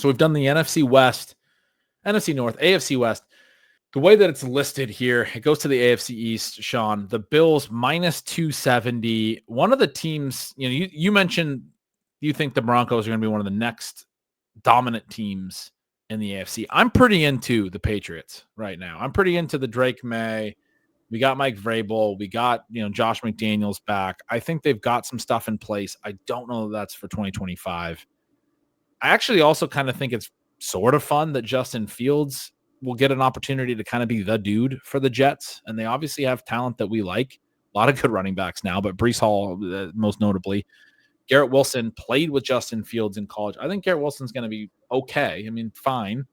So we've done the NFC West, NFC North, AFC West. The way that it's listed here, it goes to the AFC East, Sean. The Bills minus 270. One of the teams, you mentioned you think the Broncos are going to be one of the next dominant teams in the AFC. I'm pretty into the Patriots right now. I'm pretty into the Drake May. We got Mike Vrabel. We got, Josh McDaniels back. I think they've got some stuff in place. I don't know that that's for 2025. I actually also kind of think it's sort of fun that Justin Fields will get an opportunity to kind of be the dude for the Jets. And they obviously have talent that we like. A lot of good running backs now, but Breece Hall, most notably. Garrett Wilson played with Justin Fields in college. I think Garrett Wilson's going to be okay. I mean, fine.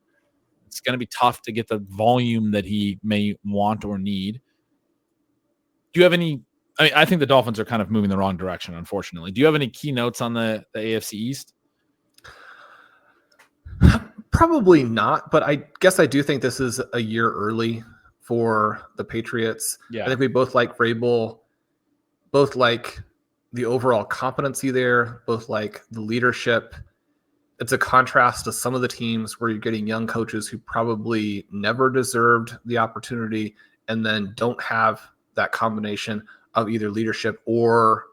It's going to be tough to get the volume that he may want or need. Do you have any? I think the Dolphins are kind of moving the wrong direction, unfortunately. Do you have any key notes on the AFC East? Probably not, but I guess I do think this is a year early for the Patriots. Yeah. I think we both like Vrabel, both like the overall competency there, both like the leadership. It's a contrast to some of the teams where you're getting young coaches who probably never deserved the opportunity and then don't have that combination of either leadership or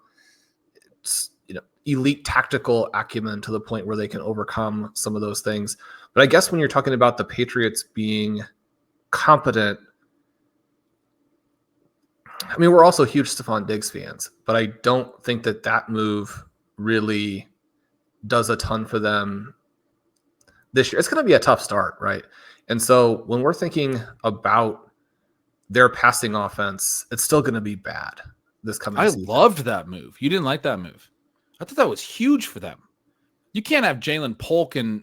elite tactical acumen to the point where they can overcome some of those things. But I guess when you're talking about the Patriots being competent, I mean, we're also huge Stephon Diggs fans, but I don't think that move really does a ton for them this year. It's going to be a tough start, right? And so when we're thinking about their passing offense, it's still going to be bad this coming season. I loved that move. You didn't like that move. I thought that was huge for them. You can't have Jalen Polk and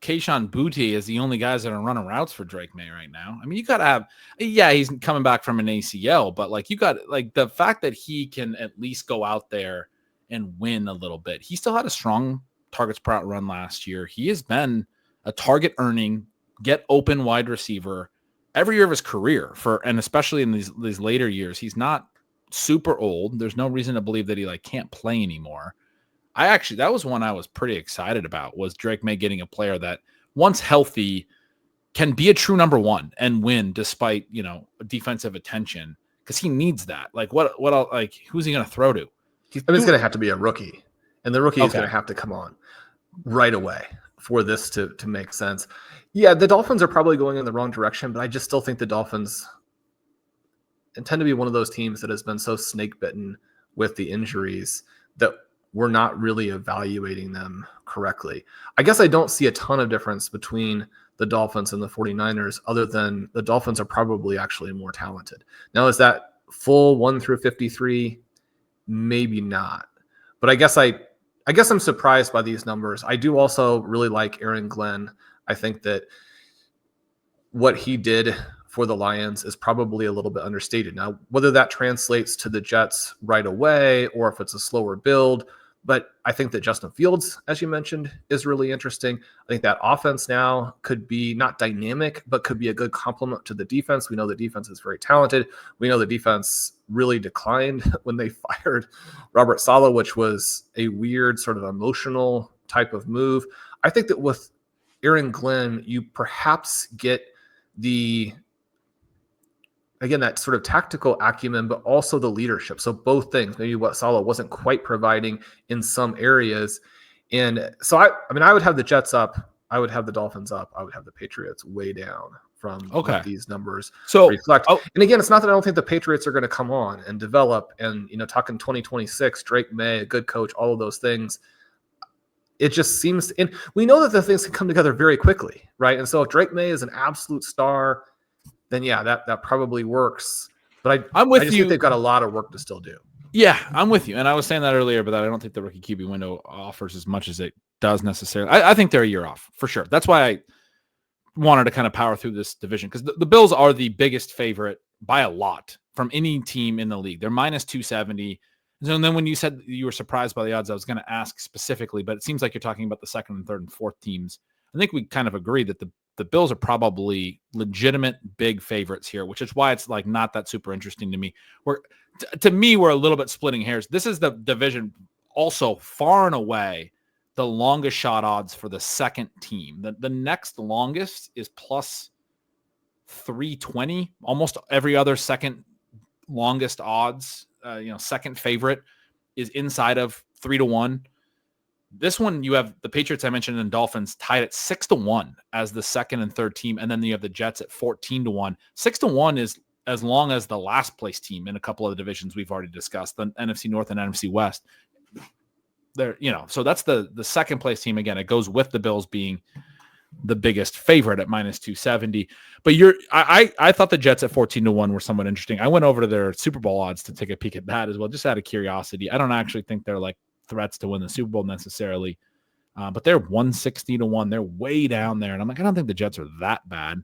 Kayshon Boutte as the only guys that are running routes for Drake May right now. I mean, you got to have, he's coming back from an ACL, but you got the fact that he can at least go out there and win a little bit. He still had a strong targets per out run last year. He has been a target earning, get open wide receiver every year of his career and especially in these later years. He's not super old. There's no reason to believe that he can't play anymore. That was one I was pretty excited about, was Drake May getting a player that once healthy can be a true number one and win despite, defensive attention, because he needs that. Who's he going to throw to? It's going to have to be a rookie, and the rookie is going to have to come on right away for this to make sense. Yeah, the Dolphins are probably going in the wrong direction, but I just still think the Dolphins tend to be one of those teams that has been so snake bitten with the injuries that we're not really evaluating them correctly. I guess I don't see a ton of difference between the Dolphins and the 49ers, other than the Dolphins are probably actually more talented. Now, is that full 1 through 53? Maybe not. But I guess I'm surprised by these numbers. I do also really like Aaron Glenn. I think that what he did for the Lions is probably a little bit understated. Now, whether that translates to the Jets right away or if it's a slower build, but I think that Justin Fields, as you mentioned, is really interesting. I think that offense now could be not dynamic, but could be a good complement to the defense. We know the defense is very talented. We know the defense really declined when they fired Robert Saleh, which was a weird sort of emotional type of move. I think that with Aaron Glenn, you perhaps get that sort of tactical acumen, but also the leadership. So both things, maybe what Saleh wasn't quite providing in some areas. And so I would have the Jets up. I would have the Dolphins up. I would have the Patriots way down from what these numbers reflect. And again, it's not that I don't think the Patriots are going to come on and develop and, talking 2026, Drake May, a good coach, all of those things. It just seems, and we know that the things can come together very quickly, right? And so if Drake May is an absolute star, then that probably works. But I just think they've got a lot of work to still do. Yeah, I'm with you. And I was saying that earlier, but I don't think the rookie QB window offers as much as it does necessarily. I think they're a year off for sure. That's why I wanted to kind of power through this division, because the Bills are the biggest favorite by a lot from any team in the league. They're minus 270. And then when you said you were surprised by the odds, I was going to ask specifically, but it seems like you're talking about the second and third and fourth teams. I think we kind of agree that the Bills are probably legitimate big favorites here, which is why it's not that super interesting to me. To me, we're a little bit splitting hairs. This is the division also far and away the longest shot odds for the second team. The next longest is plus 320. Almost every other second longest odds, second favorite is inside of 3-1. This one, you have the Patriots I mentioned and Dolphins tied at 6-1 as the second and third team. And then you have the Jets at 14-1. 6-1 is as long as the last place team in a couple of the divisions we've already discussed, the NFC North and NFC West. There, so that's the second place team. Again, it goes with the Bills being the biggest favorite at minus 270. But I thought the Jets at 14-1 were somewhat interesting. I went over to their Super Bowl odds to take a peek at that as well, just out of curiosity. I don't actually think they're like threats to win the Super Bowl necessarily, but they're 160-1. They're way down there, and I'm like, I don't think the Jets are that bad.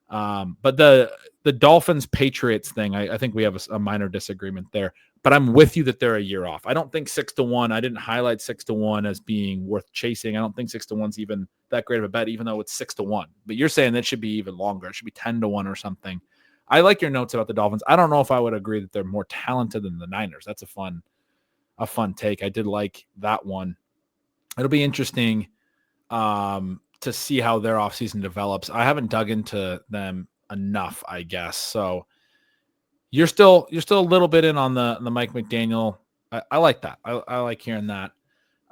But the Dolphins Patriots thing, I think we have a minor disagreement there. But I'm with you that they're a year off. I don't think 6-1. I didn't highlight 6-1 as being worth chasing. I don't think 6-1's even that great of a bet, even though it's 6-1. But you're saying that should be even longer. It should be 10-1 or something. I like your notes about the Dolphins. I don't know if I would agree that they're more talented than the Niners. That's a fun take. I did like that one. It'll be interesting to see how their offseason develops. I haven't dug into them enough, I guess. So you're still a little bit in on the Mike McDaniel. I like that. I like hearing that.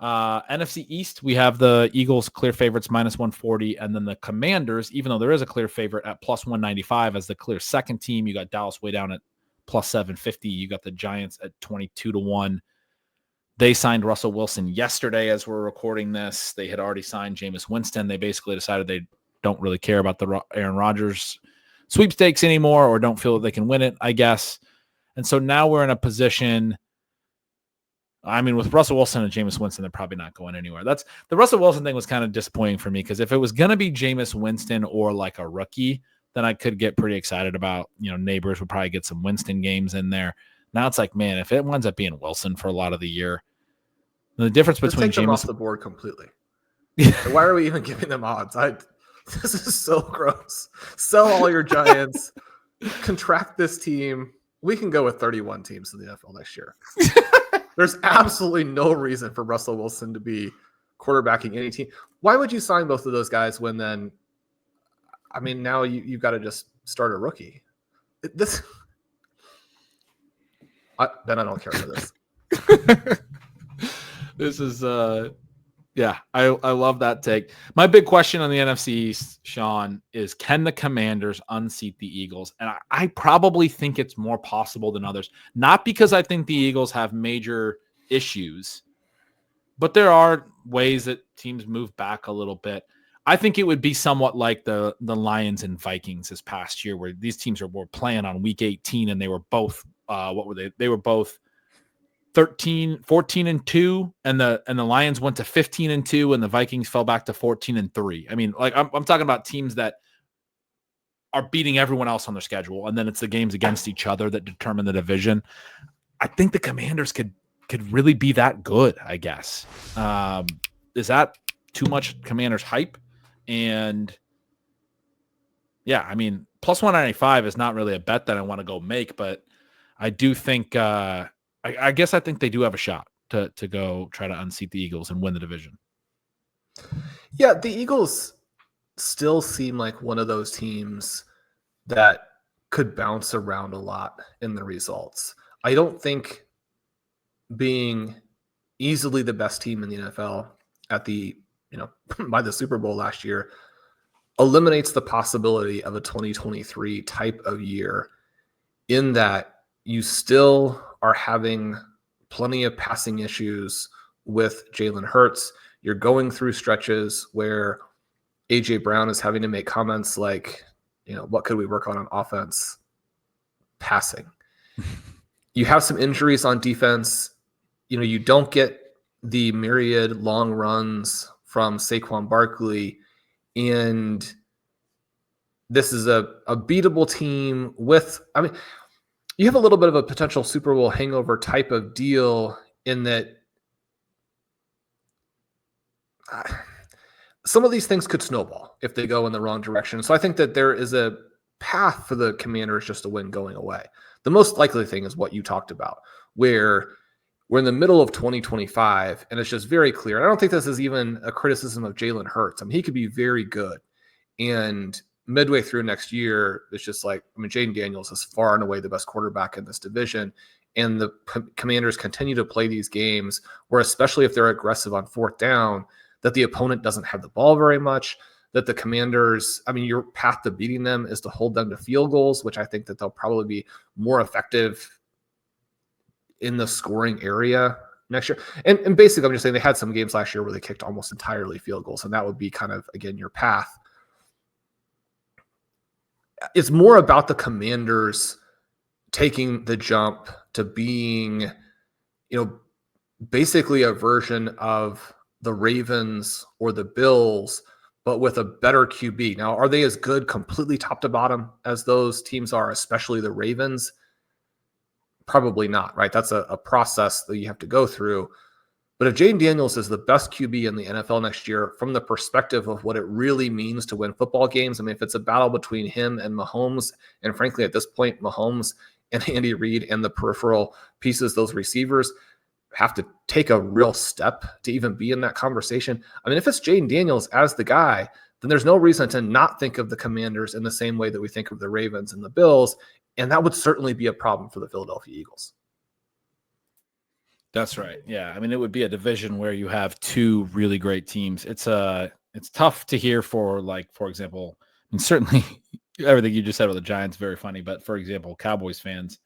NFC East, we have the Eagles clear favorites minus 140, and then the Commanders, even though there is a clear favorite, at plus 195 as the clear second team. You got Dallas way down at plus 750. You got the Giants at 22-1. They signed Russell Wilson yesterday as we're recording this. They had already signed Jameis Winston. They basically decided they don't really care about the Aaron Rodgers sweepstakes anymore, or don't feel that they can win it, I guess. And so now we're in a position, I mean, with Russell Wilson and Jameis Winston, they're probably not going anywhere. That's the Russell Wilson thing was kind of disappointing for me, because if it was going to be Jameis Winston or like a rookie, then I could get pretty excited about, Neighbors would probably get some Winston games in there. Now it's like, man, if it winds up being Wilson for a lot of the year, the difference between Jameis, them off the board completely. Why are we even giving them odds? This is so gross. Sell all your Giants, contract this team. We can go with 31 teams in the NFL next year. There's absolutely no reason for Russell Wilson to be quarterbacking any team. Why would you sign both of those guys when then, I mean, now you've got to just start a rookie? Then I don't care for this. This is, I love that take. My big question on the NFC East, Sean, is can the Commanders unseat the Eagles? And I probably think it's more possible than others. Not because I think the Eagles have major issues, but there are ways that teams move back a little bit. I think it would be somewhat like the Lions and Vikings this past year, where these teams were playing on week 18, and they were both, what were they? They were both 14-2, and the Lions went to 15-2, and the Vikings fell back to 14-3. I mean, like I'm talking about teams that are beating everyone else on their schedule, and then it's the games against each other that determine the division. I think the Commanders could really be that good, I guess. Is that too much Commanders hype? And yeah, I mean, plus 195 is not really a bet that I want to go make, but I do think I guess I think they do have a shot to go try to unseat the Eagles and win the division. Yeah, the Eagles still seem like one of those teams that could bounce around a lot in the results. I don't think being easily the best team in the NFL at the, by the Super Bowl last year eliminates the possibility of a 2023 type of year, in that you still are having plenty of passing issues with Jalen Hurts. You're going through stretches where A.J. Brown is having to make comments like, what could we work on offense? Passing. You have some injuries on defense. You don't get the myriad long runs from Saquon Barkley. And this is a beatable team with, you have a little bit of a potential Super Bowl hangover type of deal, in that some of these things could snowball if they go in the wrong direction. So I think that there is a path for the Commanders just to win going away. The most likely thing is what you talked about, where We're in the middle of 2025, and it's just very clear. I don't think this is even a criticism of Jalen Hurts. I mean, he could be very good. And midway through next year, it's just like, I mean, Jaden Daniels is far and away the best quarterback in this division. And the Commanders continue to play these games where, especially if they're aggressive on fourth down, that the opponent doesn't have the ball very much, that the Commanders, I mean, your path to beating them is to hold them to field goals, which I think that they'll probably be more effective in the scoring area next year. And basically, I'm just saying they had some games last year where they kicked almost entirely field goals, and that would be kind of, again, your path. It's more about the Commanders taking the jump to being, basically a version of the Ravens or the Bills, but with a better QB. Now, are they as good completely top to bottom as those teams are, especially the Ravens? Probably not, right? That's a process that you have to go through. But if Jaden Daniels is the best QB in the NFL next year, from the perspective of what it really means to win football games, I mean, if it's a battle between him and Mahomes, and frankly, at this point, Mahomes and Andy Reid and the peripheral pieces, those receivers, have to take a real step to even be in that conversation. I mean, if it's Jaden Daniels as the guy, then there's no reason to not think of the Commanders in the same way that we think of the Ravens and the Bills. And that would certainly be a problem for the Philadelphia Eagles. That's right. Yeah. I mean, it would be a division where you have two really great teams. It's tough to hear for, like, for example, and certainly everything you just said about the Giants, very funny. But for example, Cowboys fans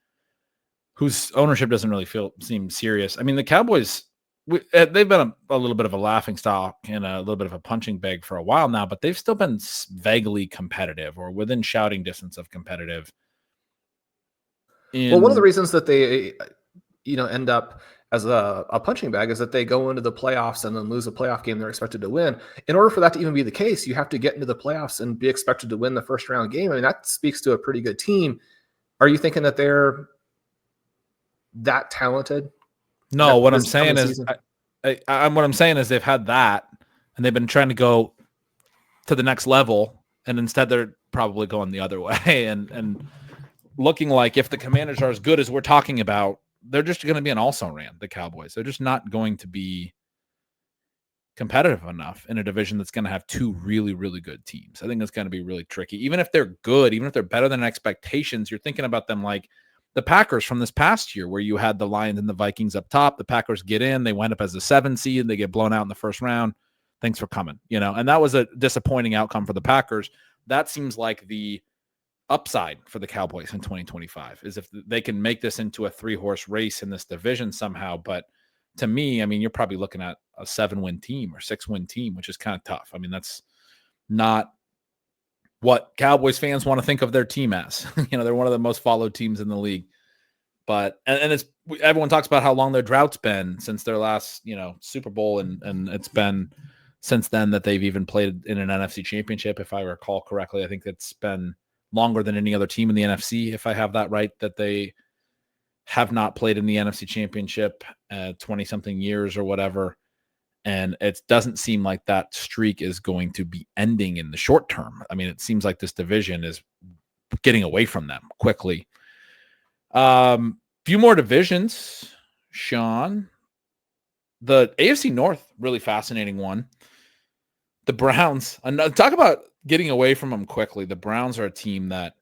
whose ownership doesn't really seem serious. I mean, the Cowboys, they've been a little bit of a laughingstock and a little bit of a punching bag for a while now, but they've still been vaguely competitive or within shouting distance of competitive. Well, one of the reasons that they, end up as a punching bag is that they go into the playoffs and then lose a playoff game they're expected to win. In order for that to even be the case, you have to get into the playoffs and be expected to win the first round game. I mean, that speaks to a pretty good team. Are you thinking that they're that talented? No, what I'm saying is, what I'm saying is they've had that and they've been trying to go to the next level, and instead they're probably going the other way and looking like if the Commanders are as good as we're talking about, they're just going to be an also-ran, the Cowboys. They're just not going to be competitive enough in a division that's going to have two really, really good teams. I think it's going to be really tricky. Even if they're good, even if they're better than expectations, you're thinking about them like the Packers from this past year where you had the Lions and the Vikings up top. The Packers get in, they wind up as a 7 seed, they get blown out in the first round. Thanks for coming, and that was a disappointing outcome for the Packers. That seems like the upside for the Cowboys in 2025 is if they can make this into a 3-horse race in this division somehow. But to me, I mean, you're probably looking at a 7-win team or 6-win team, which is kind of tough. I mean, that's not what Cowboys fans want to think of their team as. They're one of the most followed teams in the league. But and it's everyone talks about how long their drought's been since their last, Super Bowl, and it's been since then that they've even played in an NFC championship, if I recall correctly. I think it's been longer than any other team in the NFC, if I have that right, that they have not played in the NFC championship 20-something years or whatever. And it doesn't seem like that streak is going to be ending in the short term. I mean, it seems like this division is getting away from them quickly. Few more divisions, Sean. The AFC North, really fascinating one. The Browns, talk about getting away from them quickly. The Browns are a team that,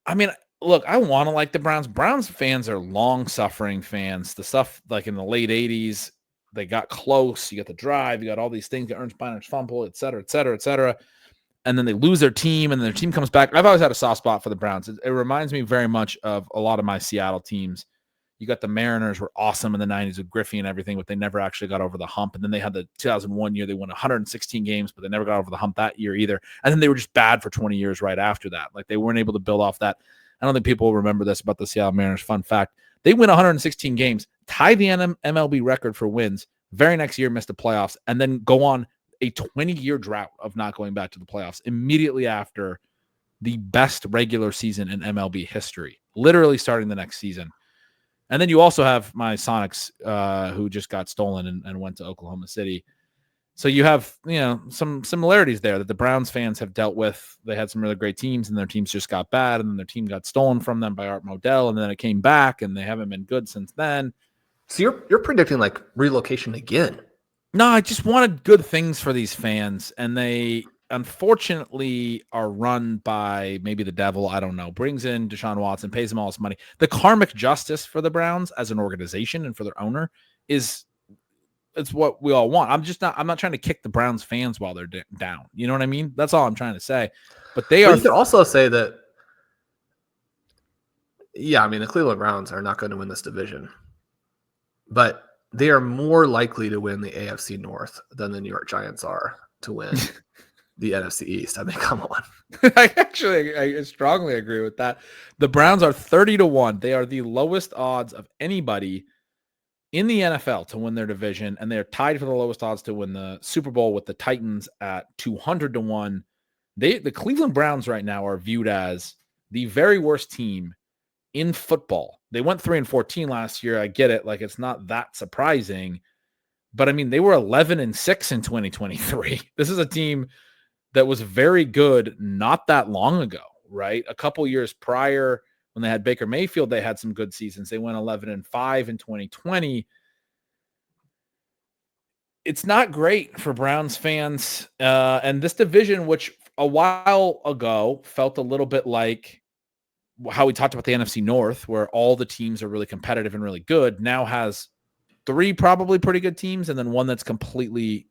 I mean, look, I want to like the Browns. Browns fans are long-suffering fans. The stuff like in the late 80s, they got close. You got the drive. You got all these things, the Ernst Beiner's fumble, et cetera, et cetera, et cetera. And then they lose their team, and their team comes back. I've always had a soft spot for the Browns. It reminds me very much of a lot of my Seattle teams. You got the Mariners were awesome in the 90s with Griffey and everything, but they never actually got over the hump. And then they had the 2001 year. They won 116 games, but they never got over the hump that year either. And then they were just bad for 20 years right after that. Like they weren't able to build off that. I don't think people will remember this about the Seattle Mariners. Fun fact, they win 116 games, tie the MLB record for wins. Very next year, miss the playoffs, and then go on a 20-year drought of not going back to the playoffs immediately after the best regular season in MLB history, literally starting the next season. And then you also have my Sonics, who just got stolen and went to Oklahoma City. So you have, some similarities there that the Browns fans have dealt with. They had some really great teams, and their teams just got bad, and then their team got stolen from them by Art Modell, and then it came back, and they haven't been good since then. So you're predicting like relocation again? No, I just wanted good things for these fans, and they unfortunately are run by maybe the devil. I don't know. Brings in Deshaun Watson, pays him all his money. The karmic justice for the Browns as an organization and for their owner it's what we all want. I'm not trying to kick the Browns fans while they're down. You know what I mean? That's all I'm trying to say. But they are. You could also say that, yeah, I mean, the Cleveland Browns are not going to win this division, but they are more likely to win the AFC North than the New York Giants are to win the NFC East. I mean, come on. I strongly agree with that. The Browns are 30-1. They are the lowest odds of anybody in the NFL to win their division, and they're tied for the lowest odds to win the Super Bowl with the Titans at 200-1. The Cleveland Browns right now are viewed as the very worst team in football. They went 3-14 last year. I get it. Like, it's not that surprising, but I mean, they were 11-6 in 2023. This is a team that was very good not that long ago, right? A couple years prior, when they had Baker Mayfield, they had some good seasons. They went 11-5 in 2020. It's not great for Browns fans. And this division, which a while ago felt a little bit like how we talked about the NFC North, where all the teams are really competitive and really good, now has 3 probably pretty good teams and then one that's completely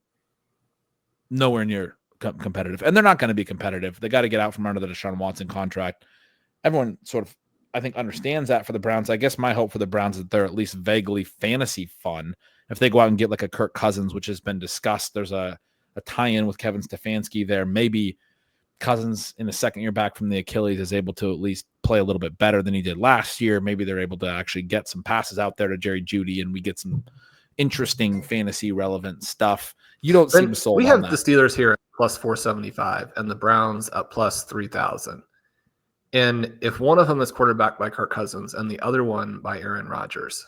nowhere near competitive. And they're not going to be competitive. They got to get out from under the Deshaun Watson contract. Everyone sort of, I think, understands that for the Browns. I guess my hope for the Browns is that they're at least vaguely fantasy fun. If they go out and get like a Kirk Cousins, which has been discussed, there's a tie-in with Kevin Stefanski there. Maybe Cousins in the second year back from the Achilles is able to at least play a little bit better than he did last year. Maybe they're able to actually get some passes out there to Jerry Jeudy, and we get some interesting fantasy relevant stuff. You don't seem sold on that. We have the Steelers here at plus 475 and the Browns at plus 3,000. And if one of them is quarterbacked by Kirk Cousins and the other one by Aaron Rodgers,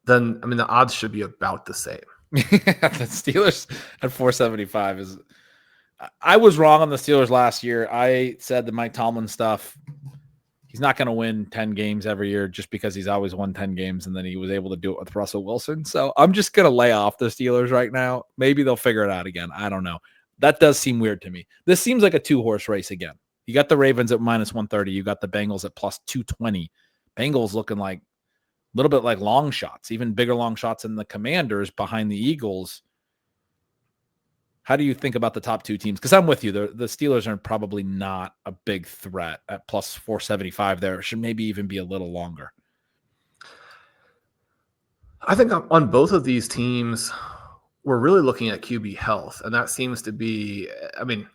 then, I mean, the odds should be about the same. The Steelers at 475 is – I was wrong on the Steelers last year. I said the Mike Tomlin stuff, he's not going to win 10 games every year just because he's always won 10 games, and then he was able to do it with Russell Wilson. So I'm just going to lay off the Steelers right now. Maybe they'll figure it out again. I don't know. That does seem weird to me. This seems like a 2-horse race again. You got the Ravens at minus 130. You got the Bengals at plus 220. Bengals looking like a little bit like long shots, even bigger long shots than the Commanders behind the Eagles. How do you think about the top 2 teams? Because I'm with you. The Steelers are probably not a big threat at plus 475 there. It should maybe even be a little longer. I think on both of these teams, we're really looking at QB health. And that seems to be, I mean,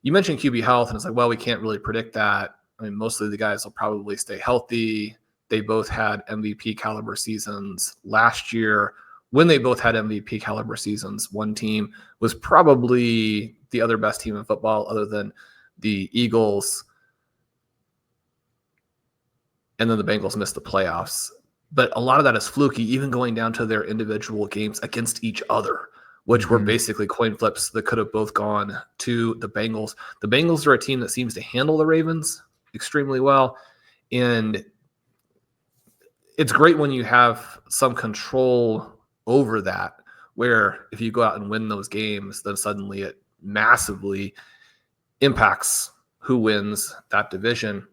you mentioned QB health, and it's like, well, we can't really predict that. I mean, mostly the guys will probably stay healthy. They both had MVP caliber seasons last year. When they both had MVP caliber seasons, one team was probably the other best team in football other than the Eagles. And then the Bengals missed the playoffs. But a lot of that is fluky, even going down to their individual games against each other, which were basically coin flips that could have both gone to the Bengals. The Bengals are a team that seems to handle the Ravens extremely well. And it's great when you have some control over that, where if you go out and win those games, then suddenly it massively impacts who wins that division.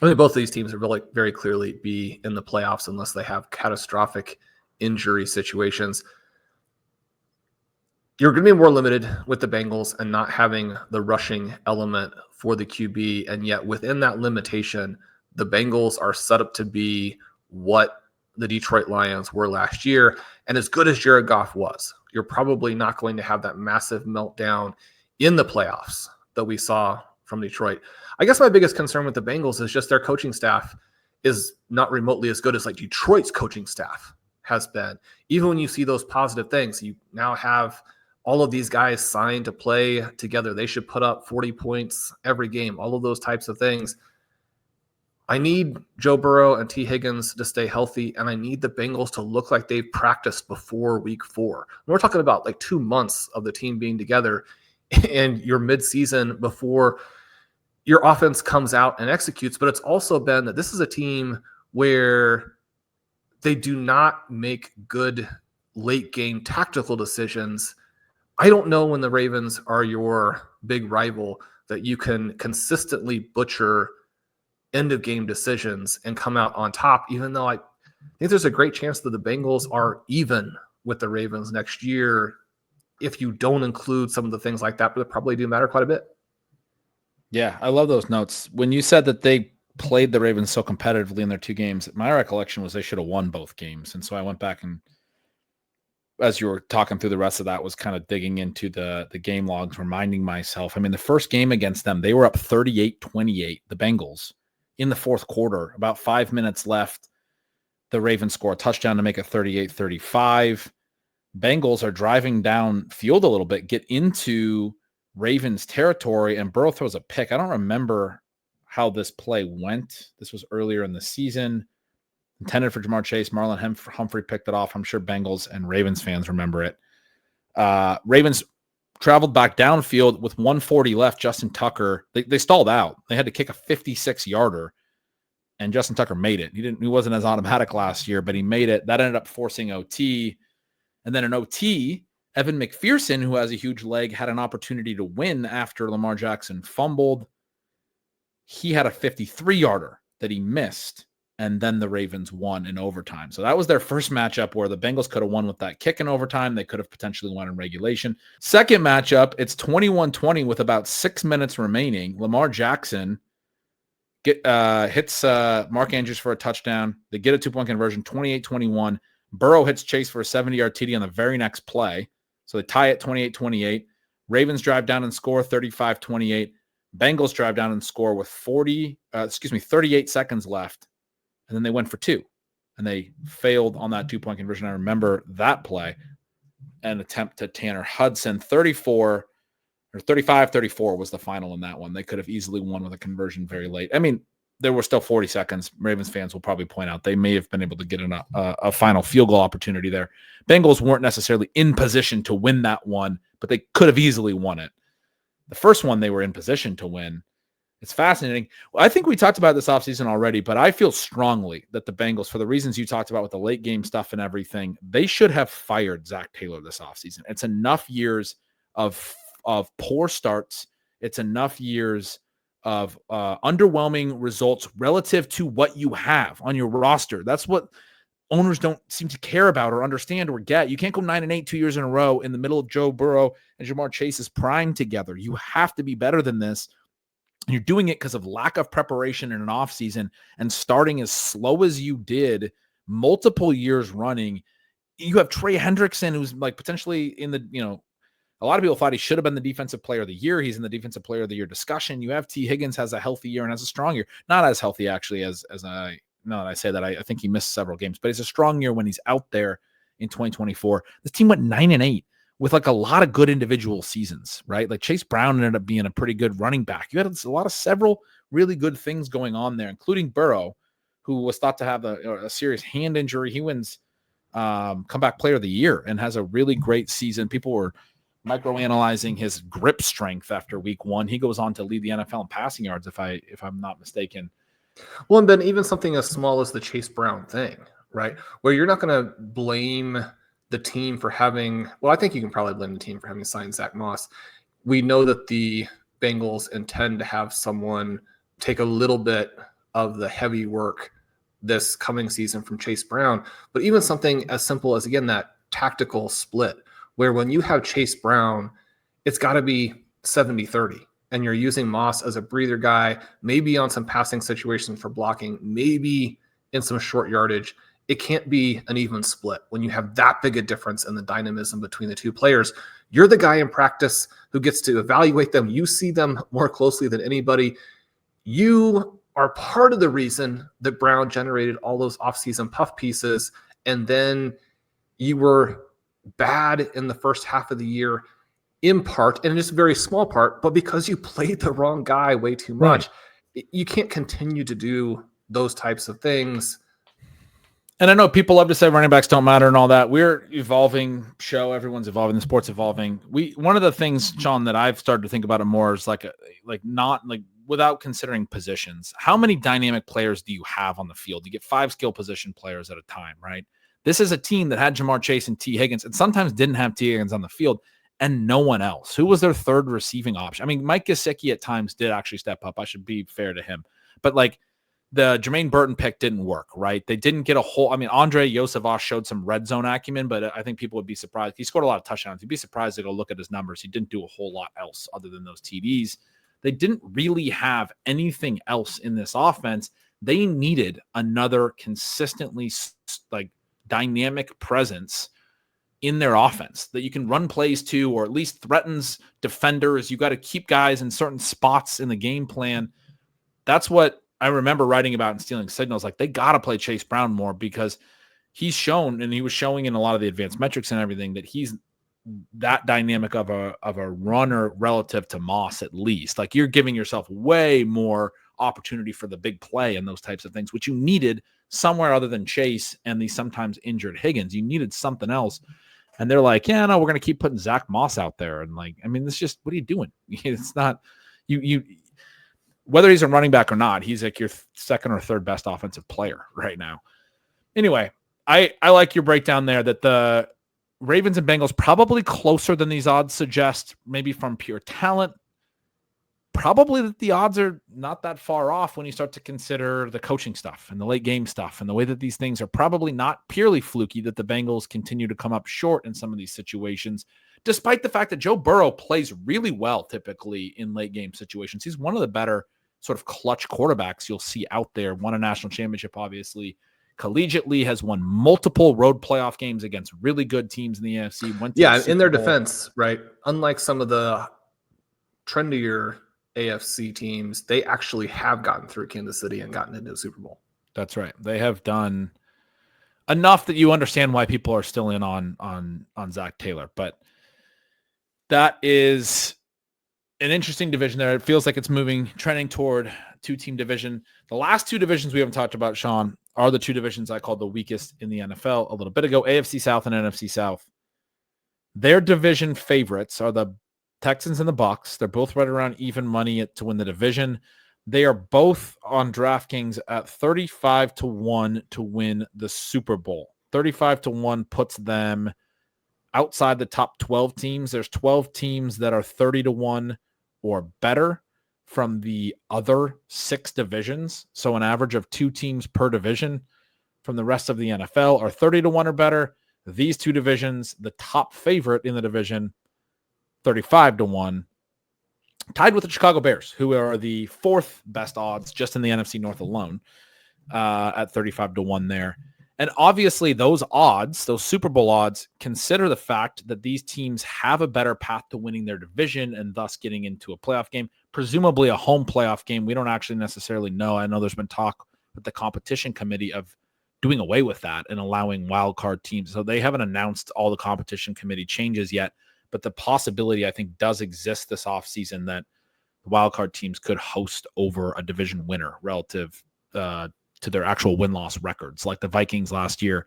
I mean, both of these teams are really very clearly be in the playoffs unless they have catastrophic injury situations. You're going to be more limited with the Bengals and not having the rushing element for the QB. And yet within that limitation, the Bengals are set up to be what the Detroit Lions were last year. And as good as Jared Goff was, you're probably not going to have that massive meltdown in the playoffs that we saw from Detroit. I guess my biggest concern with the Bengals is just their coaching staff is not remotely as good as like Detroit's coaching staff has been. Even when you see those positive things, you now have all of these guys signed to play together. They should put up 40 points every game, all of those types of things. I need Joe Burrow and T. Higgins to stay healthy, and I need the Bengals to look like they've practiced before week 4. And we're talking about like 2 months of the team being together and your midseason before your offense comes out and executes. But it's also been that this is a team where they do not make good late game tactical decisions. I don't know when the Ravens are your big rival that you can consistently butcher end of game decisions and come out on top, even though I think there's a great chance that the Bengals are even with the Ravens next year if you don't include some of the things like that, but it probably do matter quite a bit. Yeah, I love those notes. When you said that they played the Ravens so competitively in their 2 games, my recollection was they should have won both games. And so I went back and, as you were talking through the rest of that, was kind of digging into the game logs, reminding myself. I mean, the first game against them, they were up 38-28, the Bengals, in the fourth quarter. About 5 minutes left, the Ravens score a touchdown to make it 38-35. Bengals are driving down field a little bit, get into Ravens territory, and Burrow throws a pick. I don't remember how this play went. This was earlier in the season. Intended for Jamar Chase. Marlon Humphrey picked it off. I'm sure Bengals and Ravens fans remember it. Ravens traveled back downfield with 1:40 left. Justin Tucker, they stalled out. They had to kick a 56-yarder, and Justin Tucker made it. He wasn't as automatic last year, but he made it. That ended up forcing OT. And then in OT, Evan McPherson, who has a huge leg, had an opportunity to win after Lamar Jackson fumbled. He had a 53-yarder that he missed, and then the Ravens won in overtime. So that was their first matchup where the Bengals could have won with that kick in overtime. They could have potentially won in regulation. Second matchup, it's 21-20 with about 6 minutes remaining. Lamar Jackson hits Mark Andrews for a touchdown. They get a 2-point conversion, 28-21. Burrow hits Chase for a 70-yard TD on the very next play. So they tie it 28-28. Ravens drive down and score 35-28. Bengals drive down and score with 38 seconds left. And then they went for 2. And they failed on that 2-point conversion. I remember that play. An attempt to Tanner Hudson. 35-34 was the final in that one. They could have easily won with a conversion very late. I mean, there were still 40 seconds. Ravens fans will probably point out they may have been able to get a final field goal opportunity there. Bengals weren't necessarily in position to win that one, but they could have easily won it. The first one they were in position to win. It's fascinating. Well, I think we talked about this offseason already, but I feel strongly that the Bengals, for the reasons you talked about with the late game stuff and everything, they should have fired Zach Taylor this offseason. It's enough years of poor starts. It's enough years of underwhelming results relative to what you have on your roster. That's what owners don't seem to care about or understand or get. You can't go 9-8 2 years in a row in the middle of Joe Burrow and Jamar Chase's prime together. You have to be better than this. You're doing it because of lack of preparation in an offseason and starting as slow as you did multiple years running. You have Trey Hendrickson, who's like potentially in the, a lot of people thought he should have been the defensive player of the year. He's in the defensive player of the year discussion. You have T. Higgins has a healthy year and has a strong year. Not as healthy, actually, as I say that. I think he missed several games, but it's a strong year when he's out there in 2024. This team went 9-8 with like a lot of good individual seasons, right? Like Chase Brown ended up being a pretty good running back. You had several really good things going on there, including Burrow, who was thought to have a serious hand injury. He wins comeback player of the year and has a really great season. People were microanalyzing his grip strength after week 1. He goes on to lead the NFL in passing yards, if I'm not mistaken. Well, and then even something as small as the Chase Brown thing, right? Where you're not going to blame the team for having, well, I think you can probably blame the team for having signed Zach Moss. We know that the Bengals intend to have someone take a little bit of the heavy work this coming season from Chase Brown, but even something as simple as, again, that tactical split, where when you have Chase Brown, it's got to be 70-30, and you're using Moss as a breather guy, maybe on some passing situations for blocking, maybe in some short yardage. It can't be an even split when you have that big a difference in the dynamism between the two players. You're the guy in practice who gets to evaluate them. You see them more closely than anybody. You are part of the reason that Brown generated all those offseason puff pieces, and then you were bad in the first half of the year in part, and just a very small part, but because you played the wrong guy way too much. Right. You can't continue to do those types of things. And I know people love to say running backs don't matter and all that. We're evolving show. Everyone's evolving. The sport's evolving. One of the things, Shawn, that I've started to think about it more is not without considering positions. How many dynamic players do you have on the field? You get 5 skill position players at a time, right? This is a team that had Jamar Chase and T. Higgins and sometimes didn't have T. Higgins on the field and no one else. Who was their third receiving option? I mean, Mike Gesicki at times did actually step up. I should be fair to him. But the Jermaine Burton pick didn't work, right? They didn't get a whole. I mean, Andre Yosevach showed some red zone acumen, but I think people would be surprised. He scored a lot of touchdowns. You'd be surprised to go look at his numbers. He didn't do a whole lot else other than those TDs. They didn't really have anything else in this offense. They needed another consistently dynamic presence in their offense that you can run plays to, or at least threatens defenders. You got to keep guys in certain spots in the game plan. That's what I remember writing about in Stealing Signals. They got to play Chase Brown more because he's shown, and he was showing in a lot of the advanced metrics and everything, that he's that dynamic of a runner relative to Moss, at least. You're giving yourself way more opportunity for the big play and those types of things, which you needed somewhere other than Chase and the sometimes injured Higgins. You needed something else. And they're like, yeah, no, we're going to keep putting Zach Moss out there. And it's just, what are you doing? It's not you whether he's a running back or not, he's your second or third best offensive player right now. Anyway, I like your breakdown there that the Ravens and Bengals probably closer than these odds suggest, maybe from pure talent. Probably that the odds are not that far off when you start to consider the coaching stuff and the late game stuff and the way that these things are probably not purely fluky, that the Bengals continue to come up short in some of these situations, despite the fact that Joe Burrow plays really well typically in late game situations. He's one of the better sort of clutch quarterbacks you'll see out there. Won a national championship, obviously. Collegiately has won multiple road playoff games against really good teams in the AFC. In their defense, right? Unlike some of the trendier AFC teams, they actually have gotten through Kansas City and gotten into the Super Bowl. That's right. They have done enough that you understand why people are still in on Zach Taylor. But that is an interesting division there. It feels like it's trending toward 2-team division. The last 2 divisions we haven't talked about, Shawn, are the 2 divisions I called the weakest in the NFL a little bit ago, AFC South and NFC South. Their division favorites are the Texans and the Bucs. They're both right around even money to win the division. They are both on DraftKings at 35-1 to win the Super Bowl. 35-1 puts them outside the top 12 teams. There's 12 teams that are 30-1 or better from the other 6 divisions. So an average of 2 teams per division from the rest of the NFL are 30-1 or better. These 2 divisions, the top favorite in the division, 35-1, tied with the Chicago Bears, who are the 4th best odds just in the NFC North alone, at 35-1 there. And obviously those odds, those Super Bowl odds, consider the fact that these teams have a better path to winning their division and thus getting into a playoff game, presumably a home playoff game. We don't actually necessarily know. I know there's been talk with the competition committee of doing away with that and allowing wild card teams. So they haven't announced all the competition committee changes yet, but the possibility, I think, does exist this offseason that the wild card teams could host over a division winner relative to their actual win-loss records. Like the Vikings last year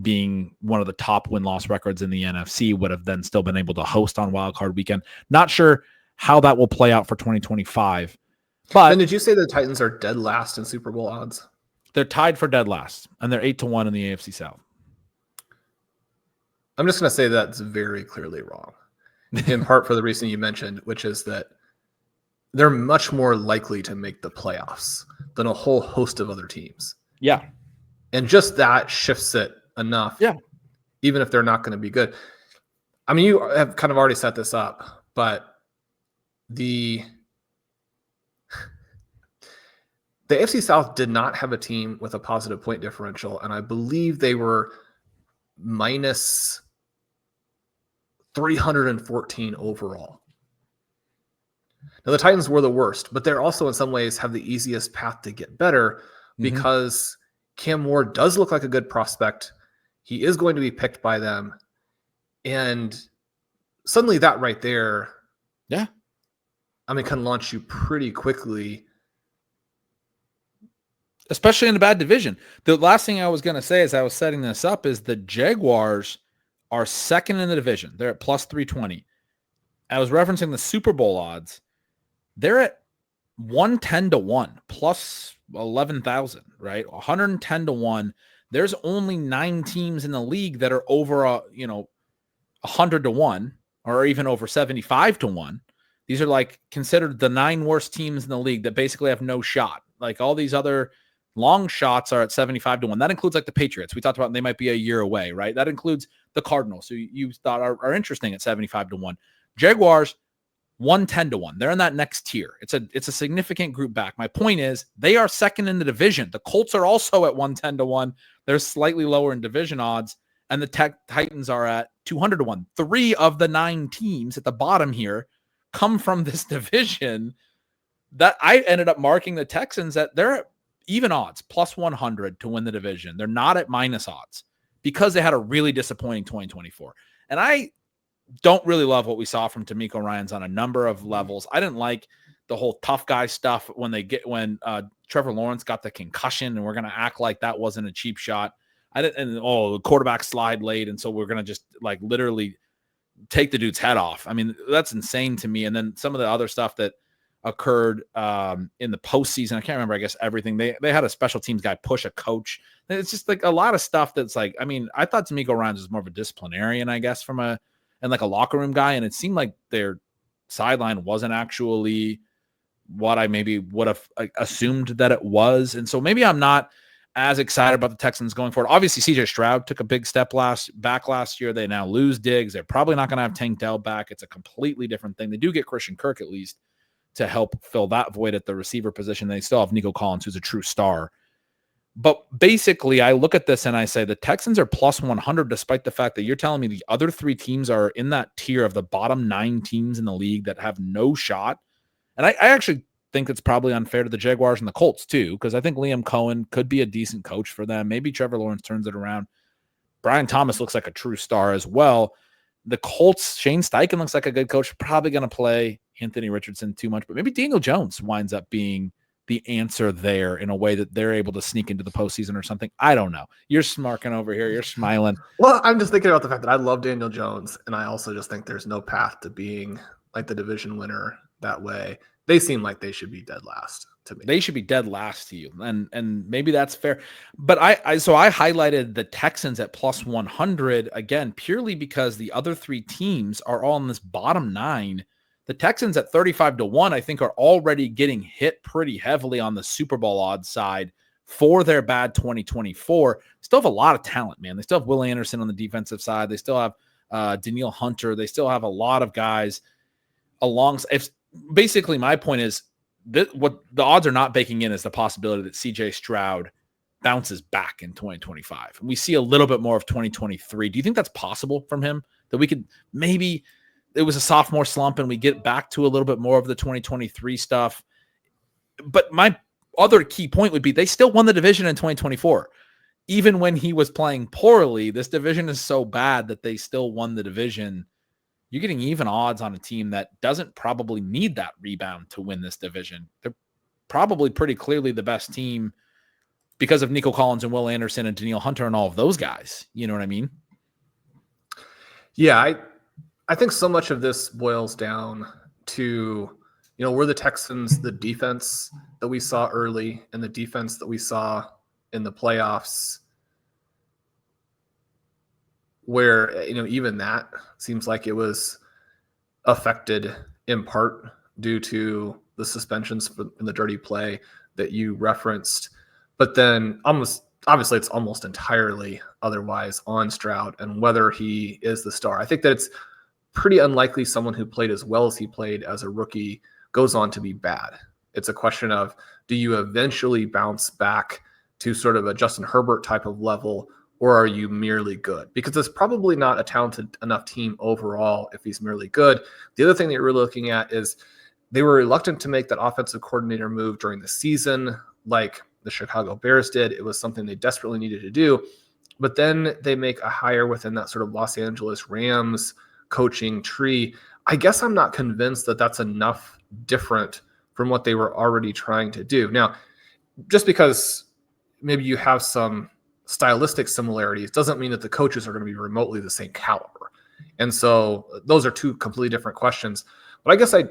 being one of the top win-loss records in the NFC would have then still been able to host on wild card weekend. Not sure how that will play out for 2025. But then did you say the Titans are dead last in Super Bowl odds? They're tied for dead last, and they're 8-1 in the AFC South. I'm just going to say that's very clearly wrong, in part for the reason you mentioned, which is that they're much more likely to make the playoffs than a whole host of other teams. Yeah. And just that shifts it enough. Yeah. Even if they're not going to be good. I mean, you have kind of already set this up, but the AFC South did not have a team with a positive point differential, and I believe they were minus 314 overall. Now, the Titans were the worst, but they're also in some ways have the easiest path to get better because Cam Moore does look like a good prospect. He is going to be picked by them. And suddenly that right there, can launch you pretty quickly. especially in a bad division. The last thing I was going to say as I was setting this up is the Jaguars are second in the division. They're at plus 320. I was referencing the Super Bowl odds. They're at 110-1 plus 11,000, right? 110-1. There's only 9 teams in the league that are over 100-1 or even over 75-1. These are like considered the 9 worst teams in the league that basically have no shot. Like all these other long shots are at 75-1. That includes like the Patriots. We talked about they might be a year away, right? That includes the Cardinals, who you thought are interesting at 75-1. Jaguars, 110-1. They're in that next tier. It's a significant group back. My point is they are second in the division. The Colts are also at 110-1. They're slightly lower in division odds. And the Titans are at 200-1. 3 of the 9 teams at the bottom here come from this division. That I ended up marking the Texans at they're at even odds, plus 100 to win the division. They're not at minus odds because they had a really disappointing 2024. And I don't really love what we saw from D'Amico Ryans on a number of levels. I didn't like the whole tough guy stuff when Trevor Lawrence got the concussion and we're going to act like that wasn't a cheap shot. The quarterback slide late. And so we're going to just like literally take the dude's head off. I mean, that's insane to me. And then some of the other stuff that occurred in the postseason, I can't remember, I guess everything. They had a special teams guy push a coach. It's just like a lot of stuff that's like, I mean, I thought D'Amico Ryans was more of a disciplinarian, I guess, and like a locker room guy. And it seemed like their sideline wasn't actually what I maybe would have assumed that it was. And so maybe I'm not as excited about the Texans going forward. Obviously, CJ Stroud took a big step back last year. They now lose Diggs. They're probably not going to have Tank Dell back. It's a completely different thing. They do get Christian Kirk at least to help fill that void at the receiver position. They still have Nico Collins, who's a true star. But basically, I look at this and I say the Texans are plus 100, despite the fact that you're telling me the other 3 teams are in that tier of the bottom 9 teams in the league that have no shot. And I actually think it's probably unfair to the Jaguars and the Colts too, because I think Liam Cohen could be a decent coach for them. Maybe Trevor Lawrence turns it around. Brian Thomas looks like a true star as well. The Colts, Shane Steichen looks like a good coach, probably going to play Anthony Richardson too much, but maybe Daniel Jones winds up being the answer there in a way that they're able to sneak into the postseason or something. I don't know. You're smirking over here. You're smiling. Well, I'm just thinking about the fact that I love Daniel Jones, and I also just think there's no path to being like the division winner that way. They seem like they should be dead last to me. They should be dead last to you. And maybe that's fair. But I highlighted the Texans at plus 100 again, purely because the other 3 teams are all in this bottom 9. The Texans at 35-1, I think, are already getting hit pretty heavily on the Super Bowl odds side for their bad 2024. Still have a lot of talent, man. They still have Will Anderson on the defensive side. They still have Danielle Hunter. They still have a lot of guys alongside. Basically, my point is that what the odds are not baking in is the possibility that CJ Stroud bounces back in 2025. We see a little bit more of 2023. Do you think that's possible from him? That we could maybe it was a sophomore slump and we get back to a little bit more of the 2023 stuff. But my other key point would be they still won the division in 2024. Even when he was playing poorly, this division is so bad that they still won the division. You're getting even odds on a team that doesn't probably need that rebound to win this division. They're probably pretty clearly the best team because of Nico Collins and Will Anderson and Danielle Hunter and all of those guys. You know what I mean? Yeah, I think so much of this boils down to, were the Texans the defense that we saw early and the defense that we saw in the playoffs, where, even that seems like it was affected in part due to the suspensions in the dirty play that you referenced. But then obviously it's almost entirely otherwise on Stroud and whether he is the star. I think that it's pretty unlikely someone who played as well as he played as a rookie goes on to be bad. It's a question of, do you eventually bounce back to sort of a Justin Herbert type of level, or are you merely good? Because it's probably not a talented enough team overall if he's merely good. The other thing that you're looking at is they were reluctant to make that offensive coordinator move during the season like the Chicago Bears did. It was something they desperately needed to do. But then they make a hire within that sort of Los Angeles Rams coaching tree. I guess I'm not convinced that that's enough different from what they were already trying to do. Now, just because maybe you have some stylistic similarities, doesn't mean that the coaches are going to be remotely the same caliber. And so those are two completely different questions. But I guess I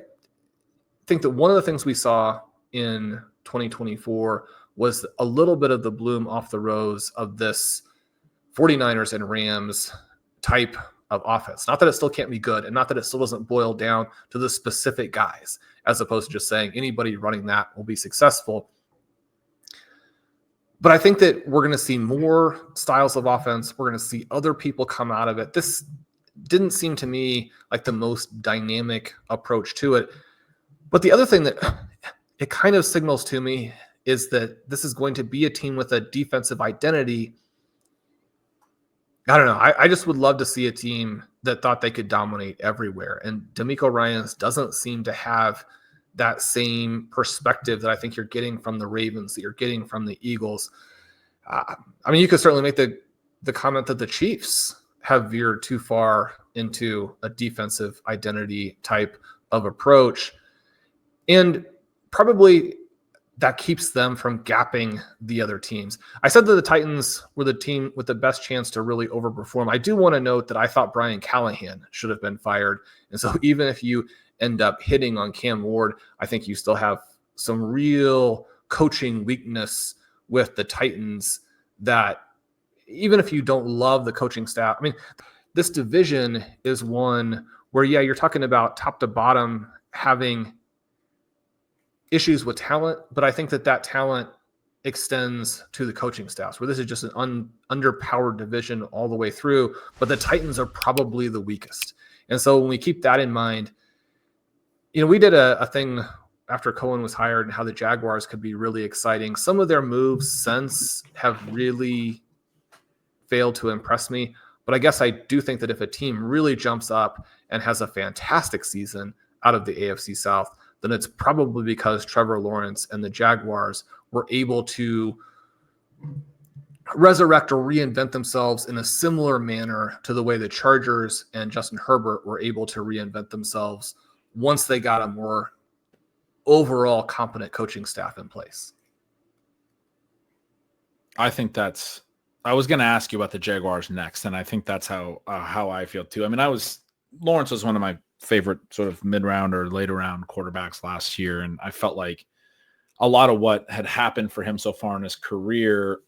think that one of the things we saw in 2024 was a little bit of the bloom off the rose of this 49ers and Rams type of offense. Not that it still can't be good, and not that it still doesn't boil down to the specific guys, as opposed to just saying anybody running that will be successful. But I think that we're going to see more styles of offense. We're going to see other people come out of it. This didn't seem to me like the most dynamic approach to it. But the other thing that it kind of signals to me is that this is going to be a team with a defensive identity. I don't know. I just would love to see a team that thought they could dominate everywhere. And DeMeco Ryans doesn't seem to have that same perspective that I think you're getting from the Ravens, that you're getting from the Eagles. I mean, you could certainly make the comment that the Chiefs have veered too far into a defensive identity type of approach. And probably that keeps them from gapping the other teams. I said that the Titans were the team with the best chance to really overperform. I do want to note that I thought Brian Callahan should have been fired. And so even if you end up hitting on Cam Ward, I think you still have some real coaching weakness with the Titans that even if you don't love the coaching staff, I mean, this division is one where, yeah, you're talking about top to bottom having issues with talent, but I think that talent extends to the coaching staffs, where this is just an underpowered division all the way through, but the Titans are probably the weakest. And so when we keep that in mind, we did a thing after Cohen was hired and how the Jaguars could be really exciting. Some of their moves since have really failed to impress me, but I guess I do think that if a team really jumps up and has a fantastic season out of the AFC South, then it's probably because Trevor Lawrence and the Jaguars were able to resurrect or reinvent themselves in a similar manner to the way the Chargers and Justin Herbert were able to reinvent themselves once they got a more overall competent coaching staff in place. I think I was going to ask you about the Jaguars next, and I think that's how I feel too. I mean, Lawrence was one of my favorite sort of mid-round or later round quarterbacks last year, and I felt like a lot of what had happened for him so far in his career,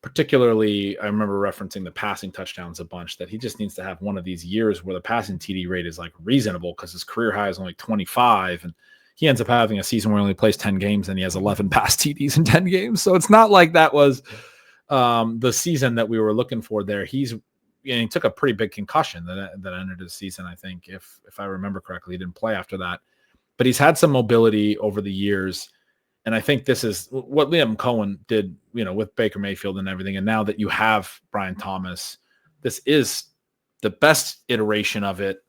particularly I remember referencing the passing touchdowns a bunch, that he just needs to have one of these years where the passing TD rate is like reasonable, because his career high is only 25, and he ends up having a season where he only plays 10 games and he has 11 pass TDs in 10 games. So it's not like that was the season that we were looking for there. He took a pretty big concussion that ended his season, I think, if I remember correctly. He didn't play after that. But he's had some mobility over the years, and I think this is what Liam Cohen did, with Baker Mayfield and everything. And now that you have Brian Thomas, this is the best iteration of it.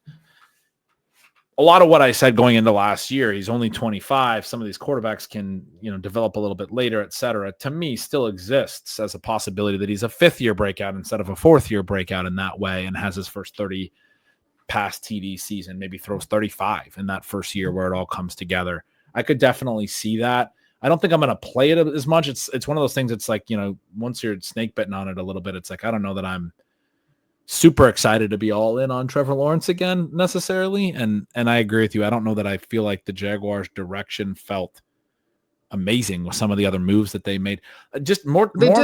A lot of what I said going into last year, he's only 25. Some of these quarterbacks can, develop a little bit later, et cetera, to me still exists as a possibility that he's a fifth-year breakout instead of a fourth-year breakout in that way, and has his first 30 pass TD season, maybe throws 35 in that first year where it all comes together. I could definitely see that. I don't think I'm going to play it as much. It's one of those things. It's like, once you're snake bitten on it a little bit, it's like, I don't know that I'm super excited to be all in on Trevor Lawrence again necessarily. And I agree with you. I don't know that I feel like the Jaguars' direction felt amazing with some of the other moves that they made. They did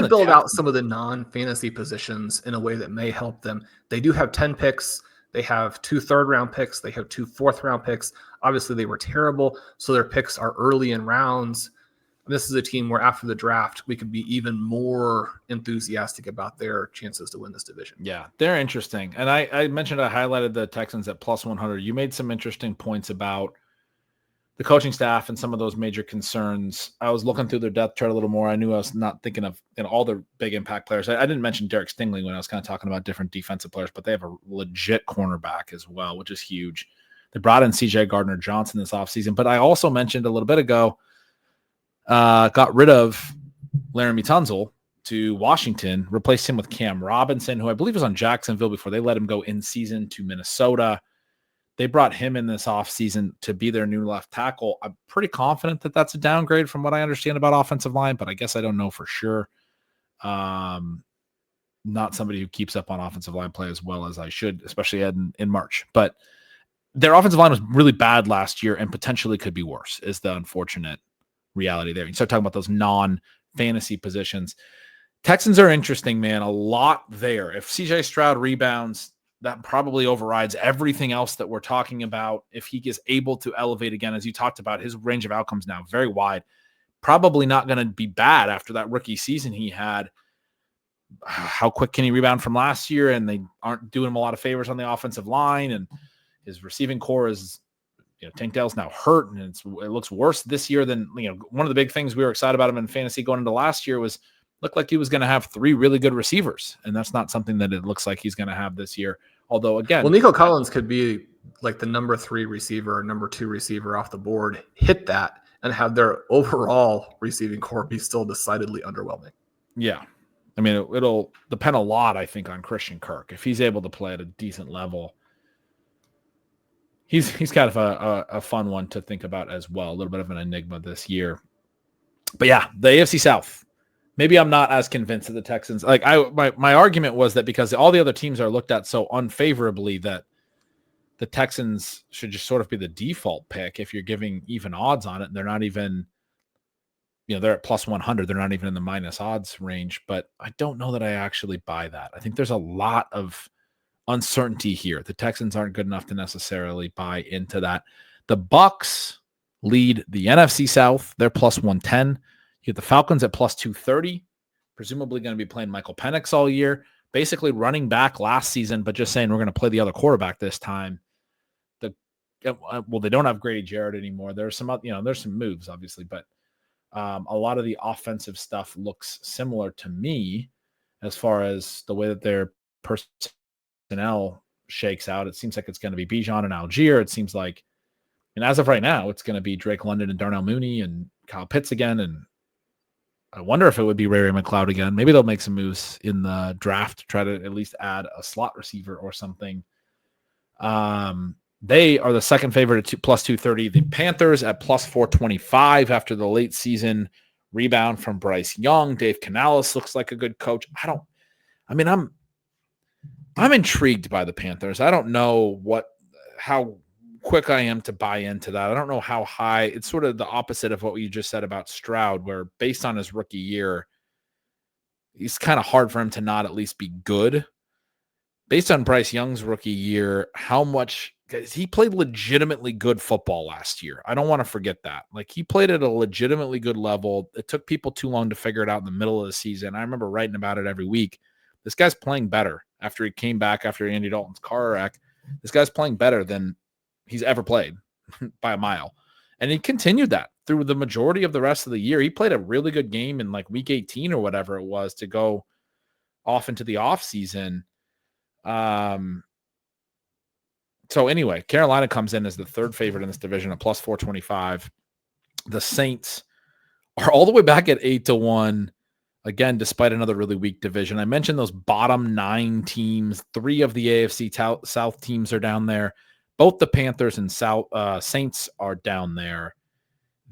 build out some of the non-fantasy positions in a way that may help them. They do have 10 picks. They have 2 third-round picks. They have 2 fourth-round picks. Obviously, they were terrible, so their picks are early in rounds. This is a team where after the draft, we could be even more enthusiastic about their chances to win this division. Yeah, they're interesting. And I mentioned I highlighted the Texans at plus 100. You made some interesting points about the coaching staff and some of those major concerns. I was looking through their depth chart a little more. I knew I was not thinking of all the big impact players. I didn't mention Derek Stingley when I was kind of talking about different defensive players, but they have a legit cornerback as well, which is huge. They brought in C.J. Gardner-Johnson this offseason, but I also mentioned a little bit ago, got rid of Laramie Tunsil to Washington, replaced him with Cam Robinson, who I believe was on Jacksonville before they let him go in season to Minnesota. They brought him in this offseason to be their new left tackle. I'm pretty confident that that's a downgrade from what I understand about offensive line, but I guess I don't know for sure. Not somebody who keeps up on offensive line play as well as I should, especially in March. But their offensive line was really bad last year and potentially could be worse, is the unfortunate reality there. You start talking about those non-fantasy positions. Texans are interesting, man. A lot there. If CJ Stroud rebounds, that probably overrides everything else that we're talking about. If he is able to elevate again, as you talked about, his range of outcomes now very wide. Probably not going to be bad after that rookie season he had. How quick can he rebound from last year? And they aren't doing him a lot of favors on the offensive line. And his receiving core is, Tank Dell's now hurt, and it looks worse this year than, one of the big things we were excited about him in fantasy going into last year was looked like he was going to have 3 really good receivers. And that's not something that it looks like he's going to have this year. Although, again, well, Nico Collins could be like the number 3 receiver or number 2 receiver off the board, hit that, and have their overall receiving core be still decidedly underwhelming. Yeah. I mean, it'll depend a lot, I think, on Christian Kirk. If he's able to play at a decent level, he's kind of a fun one to think about as well. A little bit of an enigma this year. But yeah, the AFC South. Maybe I'm not as convinced of the Texans. Like my argument was that because all the other teams are looked at so unfavorably that the Texans should just sort of be the default pick if you're giving even odds on it. And they're not even, they're at plus 100. They're not even in the minus odds range. But I don't know that I actually buy that. I think there's a lot of uncertainty here. The Texans aren't good enough to necessarily buy into that. The Bucs lead the NFC South. They're plus 110. You get the Falcons at plus 230, presumably going to be playing Michael Penix all year, basically running back last season, but just saying we're going to play the other quarterback this time. They don't have Grady Jarrett anymore. There's some moves, obviously, but a lot of the offensive stuff looks similar to me as far as the way that their personnel shakes out. It seems like it's going to be Bijan and Algier. It seems like, and as of right now, it's going to be Drake London and Darnell Mooney and Kyle Pitts again, and I wonder if it would be Ray McLeod again. Maybe they'll make some moves in the draft to try to at least add a slot receiver or something. They are the second favorite at plus 230. The Panthers at plus 425 after the late season rebound from Bryce Young. Dave Canales looks like a good coach. I'm intrigued by the Panthers. I don't know how quick I am to buy into that. I don't know how high. It's sort of the opposite of what you just said about Stroud, where based on his rookie year, it's kind of hard for him to not at least be good. Based on Bryce Young's rookie year, he played legitimately good football last year. I don't want to forget that. Like, he played at a legitimately good level. It took people too long to figure it out in the middle of the season. I remember writing about it every week. This guy's playing better after he came back after Andy Dalton's car wreck. This guy's playing better than he's ever played by a mile. And he continued that through the majority of the rest of the year. He played a really good game in like week 18 or whatever it was to go off into the off season. So anyway, Carolina comes in as the third favorite in this division at plus 425. The Saints are all the way back at 8-1. Again, despite another really weak division. I mentioned those bottom 9 teams. 3 of the AFC South teams are down there. Both the Panthers and Saints are down there.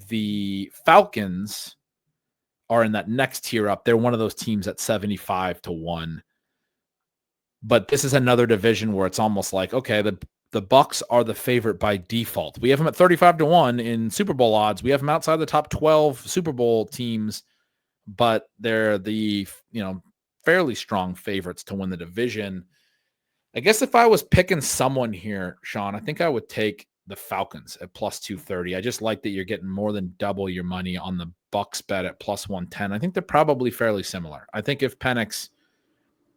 The Falcons are in that next tier up. They're one of those teams at 75-1. But this is another division where it's almost like, okay, the Bucs are the favorite by default. We have them at 35-1 in Super Bowl odds. We have them outside the top 12 Super Bowl teams, but they're the fairly strong favorites to win the division. I guess if I was picking someone here, Sean, I think I would take the Falcons at plus 230. I just like that you're getting more than double your money on the Bucs bet at plus 110. I think they're probably fairly similar. I think if Penix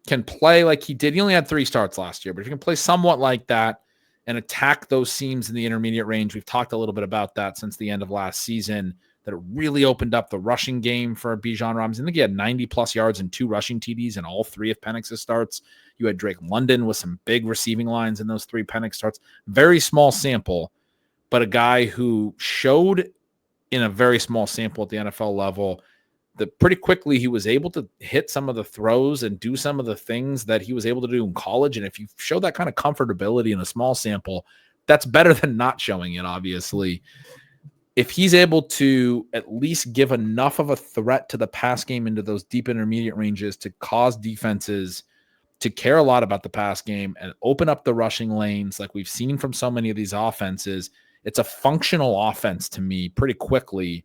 can play like he did, he only had 3 starts last year, but if he can play somewhat like that and attack those seams in the intermediate range, we've talked a little bit about that since the end of last season, that it really opened up the rushing game for Bijan Robinson. I think he had 90-plus yards and 2 rushing TDs in all 3 of Penix's starts. You had Drake London with some big receiving lines in those 3 Penix starts. Very small sample, but a guy who showed in a very small sample at the NFL level that pretty quickly he was able to hit some of the throws and do some of the things that he was able to do in college. And if you show that kind of comfortability in a small sample, that's better than not showing it, obviously. If he's able to at least give enough of a threat to the pass game into those deep intermediate ranges to cause defenses to care a lot about the pass game and open up the rushing lanes like we've seen from so many of these offenses, it's a functional offense to me pretty quickly.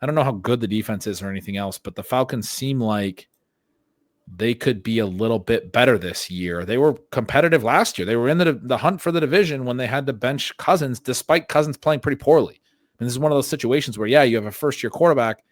I don't know how good the defense is or anything else, but the Falcons seem like they could be a little bit better this year. They were competitive last year. They were in the hunt for the division when they had to bench Cousins, despite Cousins playing pretty poorly. And this is one of those situations where, yeah, you have a first-year quarterback,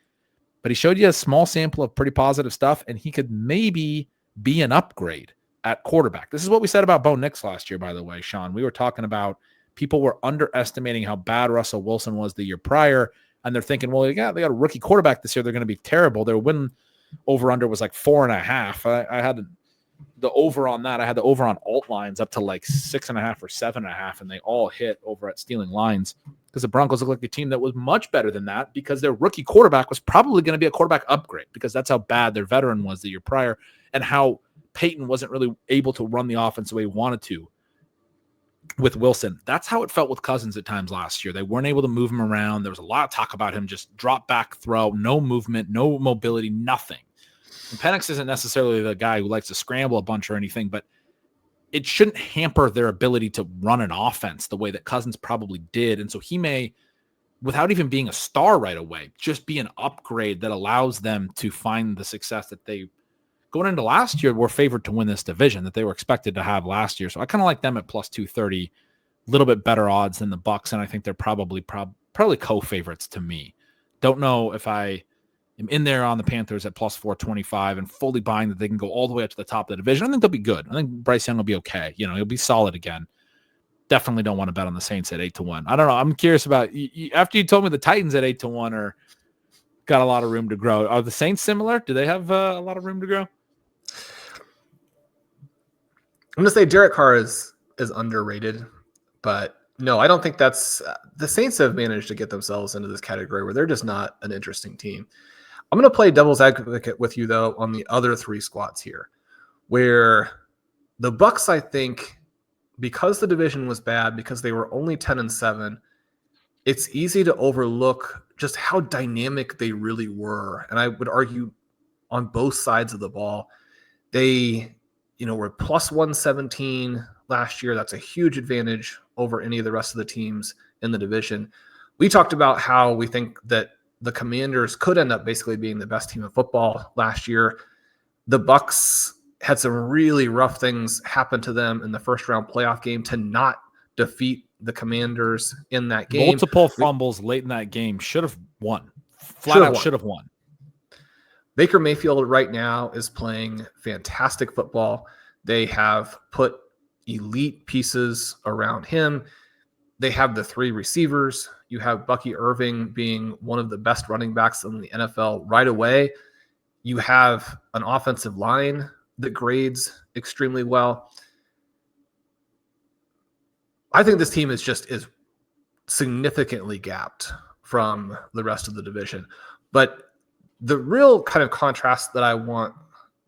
but he showed you a small sample of pretty positive stuff, and he could maybe be an upgrade at quarterback. This is what we said about Bo Nix last year, by the way, Sean. We were talking about people were underestimating how bad Russell Wilson was the year prior, and they're thinking, well, they got a rookie quarterback this year. They're going to be terrible. Their win over-under was like 4.5. I had the over on that. I had the over on alt lines up to like 6.5 or 7.5, and they all hit over at stealing lines because the Broncos look like a team that was much better than that because their rookie quarterback was probably going to be a quarterback upgrade because that's how bad their veteran was the year prior and how Peyton wasn't really able to run the offense the way he wanted to with Wilson. That's how it felt with Cousins at times last year. They weren't able to move him around. There was a lot of talk about him just drop back throw, no movement, no mobility, nothing. And Penix isn't necessarily the guy who likes to scramble a bunch or anything, but it shouldn't hamper their ability to run an offense the way that Cousins probably did. And so he may, without even being a star right away, just be an upgrade that allows them to find the success that they, going into last year, were favored to win this division that they were expected to have last year. So I kind of like them at plus 230, a little bit better odds than the Bucs, and I think they're probably co-favorites to me. Don't know if I am in there on the Panthers at plus 425 and fully buying that they can go all the way up to the top of the division. I think they'll be good. I think Bryce Young will be okay. He'll be solid again. Definitely don't want to bet on the Saints at 8-1. I don't know. I'm curious about after you told me the Titans at 8-1 are got a lot of room to grow. Are the Saints similar? Do they have a lot of room to grow? I'm going to say Derek Carr is underrated, but no, I don't think that's the Saints have managed to get themselves into this category where they're just not an interesting team. I'm going to play devil's advocate with you, though, on the other three squads here, where the Bucs, I think, because the division was bad, because they were only 10-7, it's easy to overlook just how dynamic they really were. And I would argue on both sides of the ball, they, were plus 117 last year. That's a huge advantage over any of the rest of the teams in the division. We talked about how we think that the Commanders could end up basically being the best team in football last year. The Bucs had some really rough things happen to them in the first round playoff game to not defeat the Commanders in that game. Multiple fumbles late in that game. Should have won. Should have won. Baker Mayfield right now is playing fantastic football. They have put elite pieces around him. They have the three receivers. You have Bucky Irving being one of the best running backs in the NFL right away. You have an offensive line that grades extremely well. I think this team is significantly gapped from the rest of the division. But the real kind of contrast that I want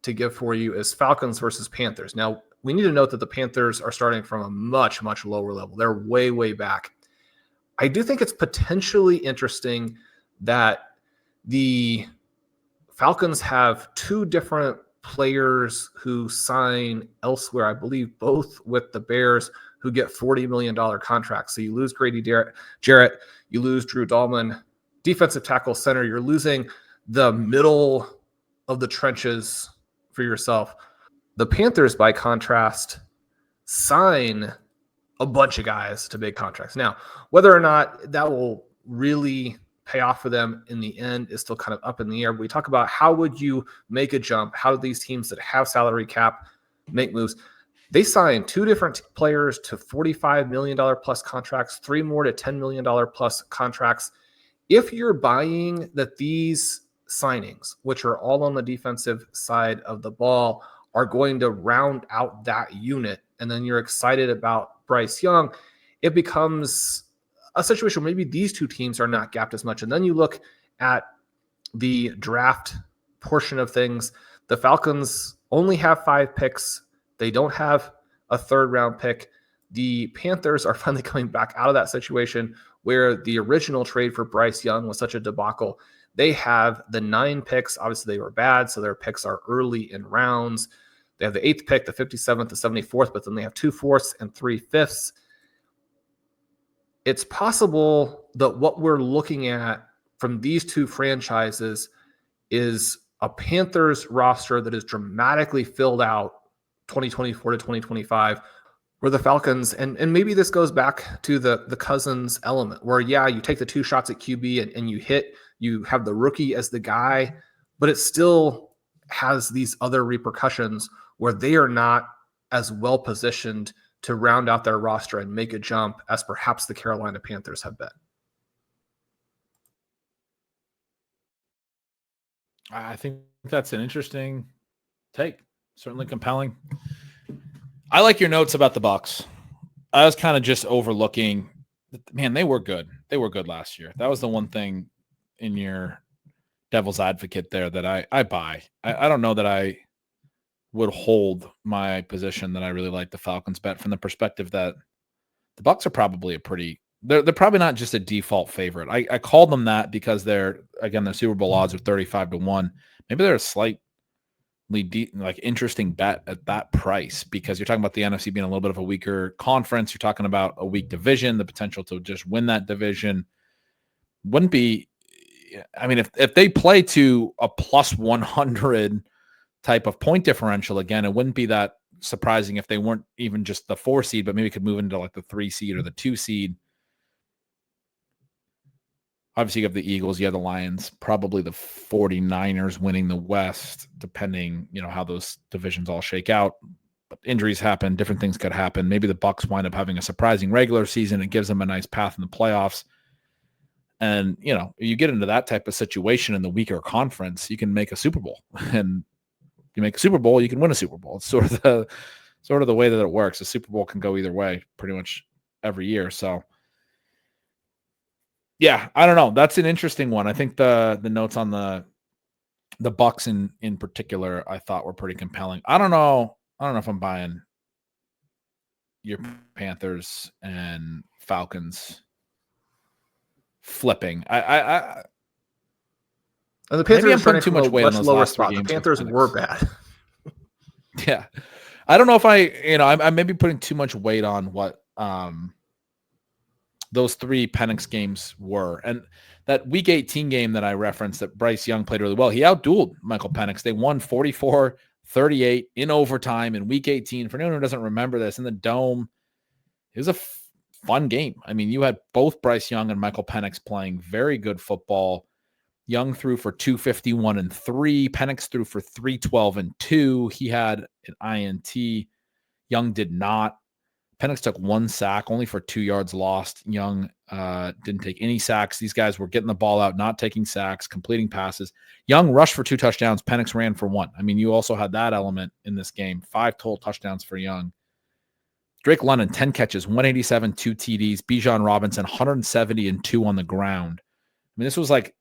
to give for you is Falcons versus Panthers. Now, we need to note that the Panthers are starting from a much, much lower level. They're way, way back. I do think it's potentially interesting that the Falcons have two different players who sign elsewhere, I believe both with the Bears, who get $40 million contracts. So you lose Grady Jarrett, you lose Drew Dahlman, defensive tackle center, you're losing the middle of the trenches for yourself. The Panthers, by contrast, sign a bunch of guys to big contracts. Now, whether or not that will really pay off for them in the end is still kind of up in the air. But we talk about how would you make a jump? How do these teams that have salary cap make moves? They signed two different players to $45 million plus contracts, three more to $10 million plus contracts. If you're buying that these signings, which are all on the defensive side of the ball, are going to round out that unit, and then you're excited about Bryce Young, it becomes a situation where maybe these two teams are not gapped as much. And then you look at the draft portion of things. The Falcons only have 5 picks. They don't have a third round pick. The Panthers are finally coming back out of that situation where the original trade for Bryce Young was such a debacle. They have the 9 picks. Obviously, they were bad, so their picks are early in rounds. They have the 8th pick, the 57th, the 74th, but then they have 2 fourths and 3 fifths. It's possible that what we're looking at from these two franchises is a Panthers roster that is dramatically filled out 2024 to 2025, where the Falcons, and maybe this goes back to the Cousins element, where, yeah, you take the 2 shots at QB and you have the rookie as the guy, but it still has these other repercussions where they are not as well positioned to round out their roster and make a jump as perhaps the Carolina Panthers have been. I think that's an interesting take. Certainly compelling. I like your notes about the Bucs. I was kind of just overlooking, man, they were good. They were good last year. That was the one thing in your devil's advocate there that I buy. I don't know that I would hold my position that I really like the Falcons bet from the perspective that the Bucs are probably they're probably not just a default favorite. I called them that because their Super Bowl odds are 35-1. Maybe they're a slightly interesting bet at that price because you're talking about the NFC being a little bit of a weaker conference. You're talking about a weak division, the potential to just win that division wouldn't be. I mean, if they play to a plus 100 type of point differential again, it wouldn't be that surprising if they weren't even just the 4 seed, but maybe could move into like the 3 seed or the 2 seed. Obviously, you have the Eagles, you have the Lions, probably the 49ers winning the West, depending, how those divisions all shake out. But injuries happen, different things could happen. Maybe the Bucs wind up having a surprising regular season. It gives them a nice path in the playoffs. And, you get into that type of situation in the weaker conference, you can make a Super Bowl. And you make a Super Bowl, you can win a Super Bowl. It's sort of the way that it works. A Super Bowl can go either way pretty much every year. So, yeah, I don't know. That's an interesting one. I think the notes on the Bucs in particular, I thought were pretty compelling. I don't know if I'm buying your Panthers and Falcons flipping. And the Panthers are putting too much weight on those lower last spot. The Panthers were bad. Yeah. I don't know if I'm maybe putting too much weight on what those 3 Penix games were. And that week 18 game that I referenced that Bryce Young played really well, he outdueled Michael Penix. They won 44-38 in overtime in week 18. For anyone who doesn't remember this, in the Dome, it was a fun game. I mean, you had both Bryce Young and Michael Penix playing very good football. Young threw for 251 and 3. Penix threw for 312 and 2. He had an INT. Young did not. Penix took 1 sack, only for 2 yards lost. Young didn't take any sacks. These guys were getting the ball out, not taking sacks, completing passes. Young rushed for 2 touchdowns. Penix ran for 1. I mean, you also had that element in this game. 5 total touchdowns for Young. Drake London, 10 catches, 187, 2 TDs. Bijan Robinson, 170 and 2 on the ground. I mean, this was like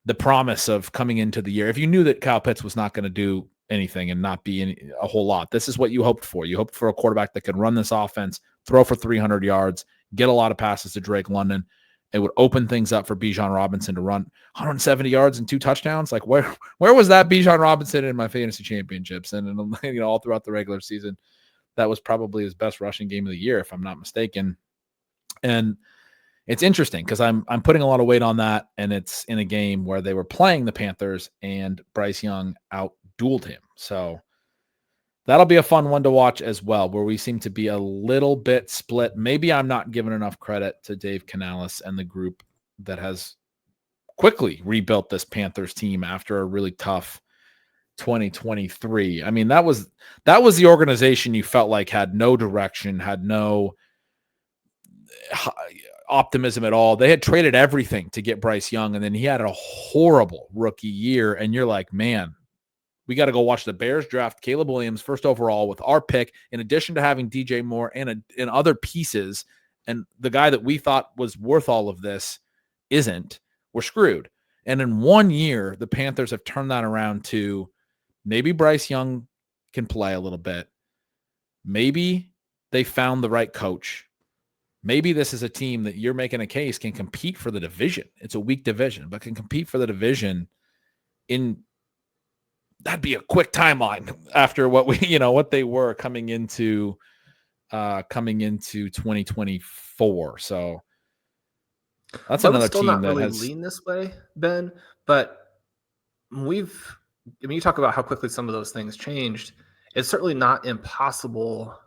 the promise of coming into the year. If you knew that Kyle Pitts was not going to do anything and not be a whole lot, this is what you hoped for. You hoped for a quarterback that could run this offense, throw for 300 yards, get a lot of passes to Drake London. It would open things up for Bijan Robinson to run 170 yards and 2 touchdowns. Like where was that Bijan Robinson in my fantasy championships and all throughout the regular season? That was probably his best rushing game of the year, if I'm not mistaken. And it's interesting because I'm putting a lot of weight on that, and it's in a game where they were playing the Panthers and Bryce Young outdueled him. So that'll be a fun one to watch as well, where we seem to be a little bit split. Maybe I'm not giving enough credit to Dave Canales and the group that has quickly rebuilt this Panthers team after a really tough 2023. I mean, that was the organization you felt like had no direction, had no optimism at all. They had traded everything to get Bryce Young, and then he had a horrible rookie year. And you're like, man, we got to go watch the Bears draft Caleb Williams first overall with our pick, in addition to having DJ Moore and other pieces. And the guy that we thought was worth all of this isn't. We're screwed. And in 1 year, the Panthers have turned that around to maybe Bryce Young can play a little bit. Maybe they found the right coach. Maybe this is a team that you're making a case can compete for the division. It's a weak division, but can compete for the division that'd be a quick timeline after what they were coming into 2024. So that's another team not that really has lean this way, Ben, but you talk about how quickly some of those things changed. It's certainly not impossible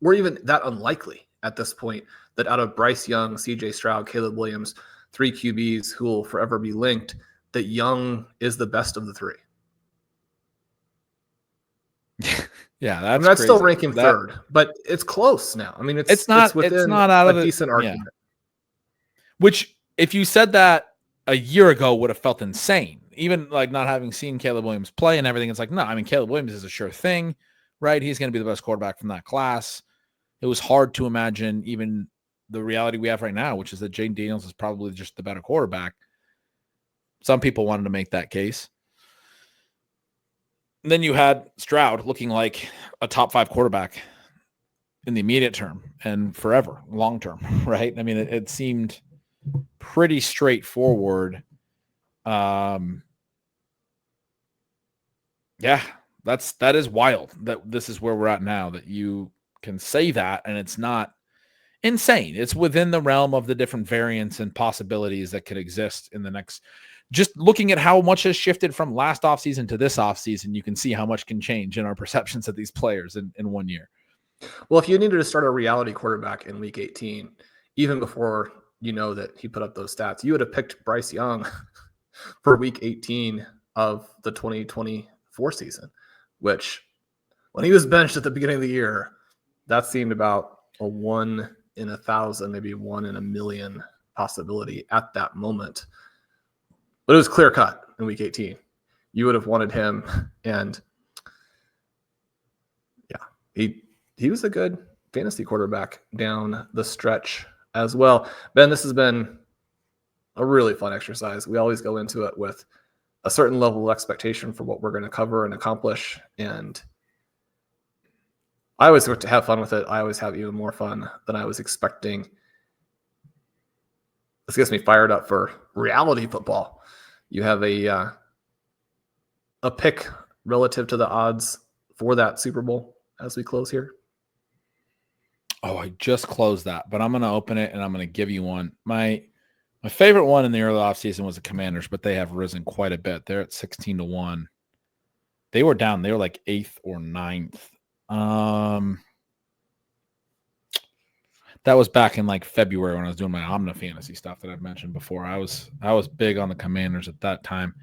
or even that unlikely at this point that out of Bryce Young, CJ Stroud, Caleb Williams, 3 QBs who will forever be linked, that Young is the best of the 3. Yeah, that's I'd still rank him third, but it's close now. I mean, it's not out of a decent argument. Yeah. Which, if you said that a year ago, would have felt insane. Even like not having seen Caleb Williams play and everything, it's like, no, I mean, Caleb Williams is a sure thing, right? He's going to be the best quarterback from that class. It was hard to imagine even the reality we have right now, which is that Jayden Daniels is probably just the better quarterback. Some people wanted to make that case. And then you had Stroud looking like a top 5 quarterback in the immediate term and forever, long term, right? I mean, it seemed pretty straightforward. Yeah, that is wild that this is where we're at now, that you can say that and it's not insane. It's within the realm of the different variants and possibilities that could exist in the next. Just looking at how much has shifted from last offseason to this offseason, you can see how much can change in our perceptions of these players in 1 year. Well, if you needed to start a reality quarterback in week 18, even before you know that he put up those stats, you would have picked Bryce Young for week 18 of the 2024 season, which when he was benched at the beginning of the year, that seemed about a 1 in 1,000, maybe 1 in a million possibility at that moment. But it was clear cut in week 18. You would have wanted him, and yeah, he was a good fantasy quarterback down the stretch as well. Ben, this has been a really fun exercise. We always go into it with a certain level of expectation for what we're going to cover and accomplish, and I always work to have fun with it. I always have even more fun than I was expecting. This gets me fired up for reality football. You have a pick relative to the odds for that Super Bowl as we close here? Oh, I just closed that, but I'm going to open it and I'm going to give you one. My favorite one in the early offseason was the Commanders, but they have risen quite a bit. They're at 16-1. They were down. They were like 8th or 9th. That was back in like February when I was doing my Omna fantasy stuff that I've mentioned before. I was big on the Commanders at that time.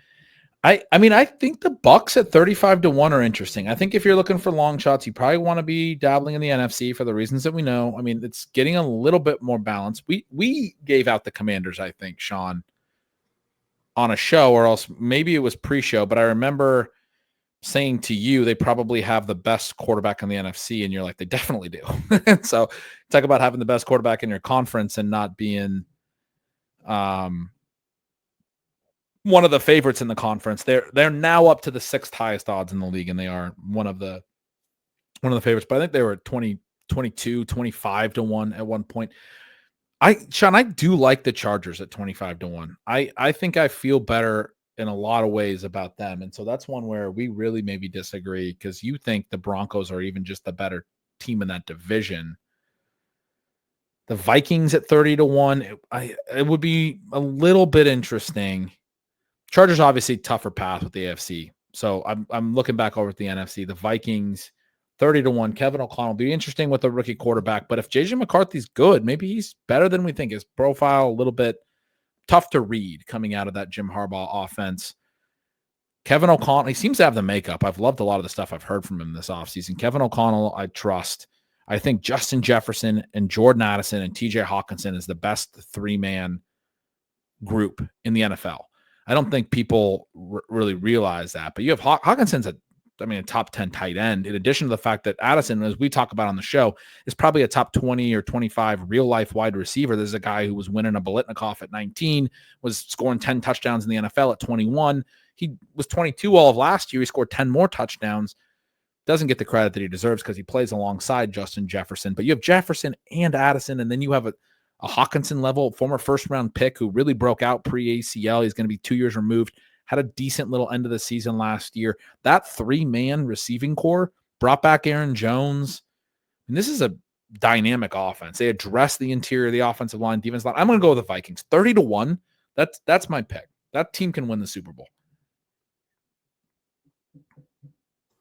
I mean, I think the Bucs at 35-1 are interesting. I think if you're looking for long shots, you probably want to be dabbling in the NFC for the reasons that we know. I mean, it's getting a little bit more balanced. We gave out the Commanders, I think, Shawn, on a show, or else maybe it was pre-show, but I remember saying to you they probably have the best quarterback in the NFC, and you're like, they definitely do. So talk about having the best quarterback in your conference and not being one of the favorites in the conference. They're now up to the 6th highest odds in the league, and they are one of the favorites. But I think they were 25-1 at one point. Shawn, I do like the Chargers at 25-1. I think I feel better in a lot of ways about them. And so that's one where we really maybe disagree, because you think the Broncos are even just the better team in that division. The Vikings at 30-1, it would be a little bit interesting. Chargers obviously tougher path with the AFC. So I'm looking back over at the NFC. The Vikings 30-1. Kevin O'Connell will be interesting with a rookie quarterback. But if JJ McCarthy's good, maybe he's better than we think. His profile a little bit tough to read coming out of that Jim Harbaugh offense. Kevin O'Connell, he seems to have the makeup. I've loved a lot of the stuff I've heard from him this offseason. Kevin O'Connell, I trust. I think Justin Jefferson and Jordan Addison and TJ Hawkinson is the best 3-man group in the NFL. I don't think people really realize that, but you have Hawkinson's a top 10 tight end, in addition to the fact that Addison, as we talk about on the show, is probably a top 20 or 25 real life wide receiver. There's a guy who was winning a Biletnikoff at 19, was scoring 10 touchdowns in the NFL at 21. He was 22 all of last year. He scored 10 more touchdowns. doesn't get the credit that he deserves because he plays alongside Justin Jefferson. But you have Jefferson and Addison, and then you have a Hawkinson level, former first-round pick who really broke out pre-ACL. He's going to be 2 years removed, had a decent little end of the season last year. That three-man receiving core brought back Aaron Jones. And this is a dynamic offense. They address the interior of the offensive line, defense line. I'm going to go with the Vikings. 30-1. That's my pick. That team can win the Super Bowl.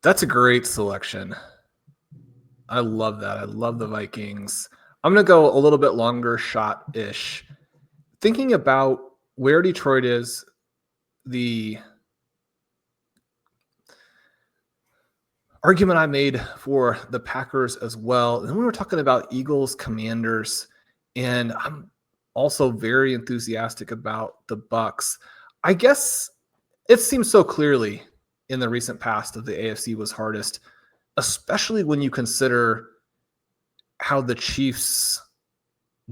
That's a great selection. I love that. I love the Vikings. I'm going to go a little bit longer shot-ish. Thinking about where Detroit is, the argument I made for the Packers as well. And then we were talking about Eagles, Commanders, and I'm also very enthusiastic about the Bucks. I guess it seems so clearly in the recent past that the AFC was hardest, especially when you consider how the Chiefs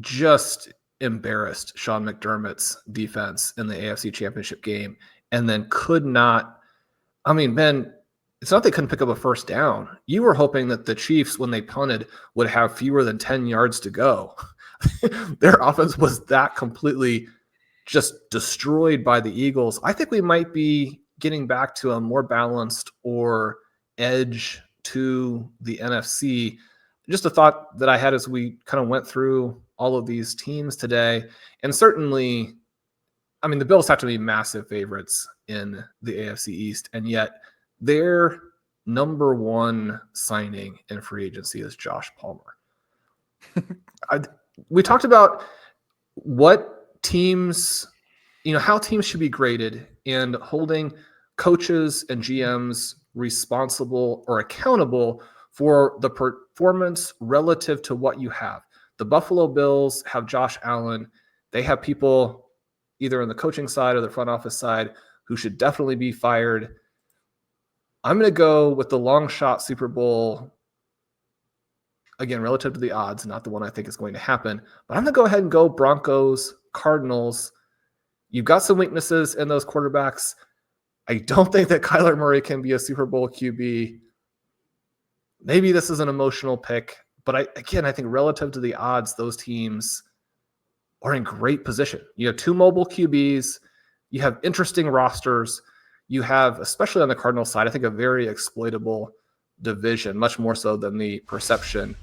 just embarrassed Sean McDermott's defense in the AFC Championship game and then could not. I mean, Ben, it's not they couldn't pick up a first down. You were hoping that the Chiefs, when they punted, would have fewer than 10 yards to go. Their offense was that completely just destroyed by the Eagles. I think we might be getting back to a more balanced or edge to the NFC. Just a thought that I had as we kind of went through all of these teams today. And certainly, I mean, the Bills have to be massive favorites in the AFC East, and yet their number one signing in free agency is Josh Palmer. We talked about what teams, how teams should be graded and holding coaches and GMs responsible or accountable for the performance relative to what you have. The Buffalo Bills have Josh Allen. They have people either on the coaching side or the front office side who should definitely be fired. I'm going to go with the long shot Super Bowl, again, relative to the odds, not the one I think is going to happen. But I'm going to go ahead and go Broncos, Cardinals. You've got some weaknesses in those quarterbacks. I don't think that Kyler Murray can be a Super Bowl QB. Maybe this is an emotional pick, but I think relative to the odds, those teams are in great position. You have two mobile QBs. You have interesting rosters. You have, especially on the Cardinals side, I think a very exploitable division, much more so than the perception.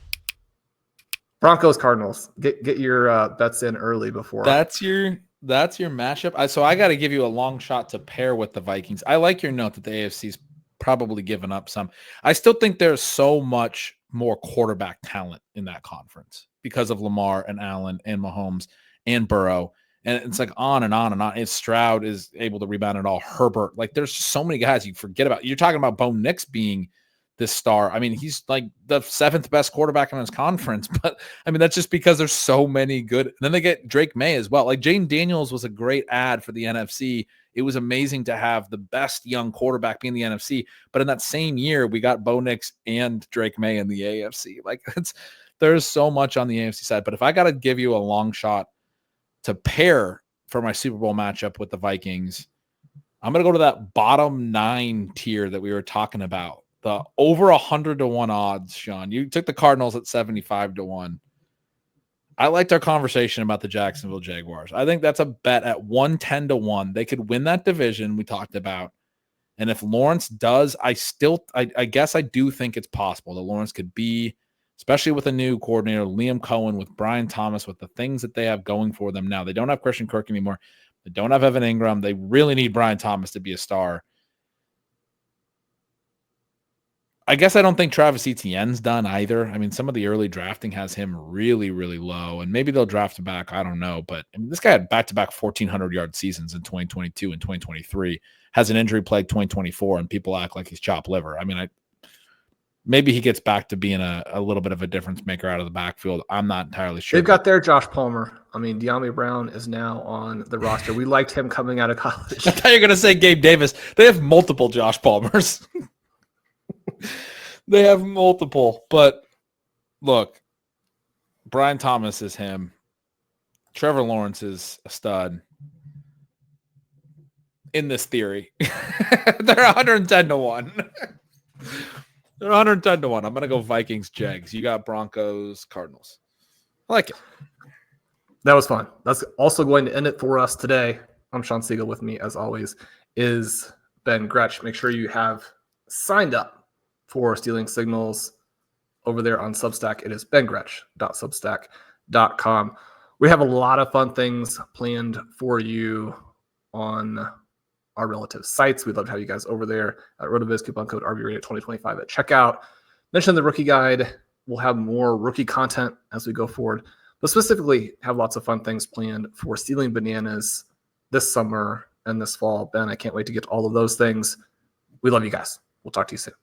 Broncos, Cardinals. Get your bets in early before. That's your matchup. So I got to give you a long shot to pair with the Vikings. I like your note that the AFC's probably given up some. I still think there's so much more quarterback talent in that conference because of Lamar and Allen and Mahomes and Burrow. And it's like on and on and on. And Stroud is able to rebound it all. Herbert. Like there's so many guys you forget about. You're talking about Bo Nix being this star. I mean, he's like the seventh best quarterback in his conference. But I mean, that's just because there's so many good. And then they get Drake May as well. Like Jaden Daniels was a great ad for the NFC. It was amazing to have the best young quarterback be in the NFC. But in that same year, we got Bo Nix and Drake May in the AFC. Like there's so much on the AFC side. But if I got to give you a long shot to pair for my Super Bowl matchup with the Vikings, I'm going to go to that bottom 9 tier that we were talking about. The over 100-1 odds, Sean. You took the Cardinals at 75-1. I liked our conversation about the Jacksonville Jaguars. I think that's a bet at 110-1. They could win that division we talked about. And if Lawrence does, I guess I do think it's possible that Lawrence could be, especially with a new coordinator, Liam Cohen, with Brian Thomas, with the things that they have going for them now. They don't have Christian Kirk anymore. They don't have Evan Ingram. They really need Brian Thomas to be a star. I guess I don't think Travis Etienne's done either. I mean, some of the early drafting has him really, really low, and maybe they'll draft him back. I don't know. But I mean, this guy had back-to-back 1,400-yard seasons in 2022 and 2023, has an injury-plagued 2024, and people act like he's chopped liver. I mean, maybe he gets back to being a little bit of a difference maker out of the backfield. I'm not entirely sure. They've got their Josh Palmer. I mean, De'Ami Brown is now on the roster. We liked him coming out of college. I thought you were going to say Gabe Davis. They have multiple Josh Palmers. They have multiple. But look, Brian Thomas is him. Trevor Lawrence is a stud. In this theory. They're 110-1. They're 110 to 1. I'm going to go Vikings, Jags. You got Broncos, Cardinals. I like it. That was fun. That's also going to end it for us today. I'm Shawn Siegele. With me, as always, is Ben Gretch. Make sure you have signed up for Stealing Signals over there on Substack. It is bengretch.substack.com. We have a lot of fun things planned for you on our relative sites. We'd love to have you guys over there at RotoViz, coupon code RVRadio2025 at checkout. Mention the rookie guide. We'll have more rookie content as we go forward, but specifically have lots of fun things planned for Stealing Bananas this summer and this fall. Ben, I can't wait to get to all of those things. We love you guys. We'll talk to you soon.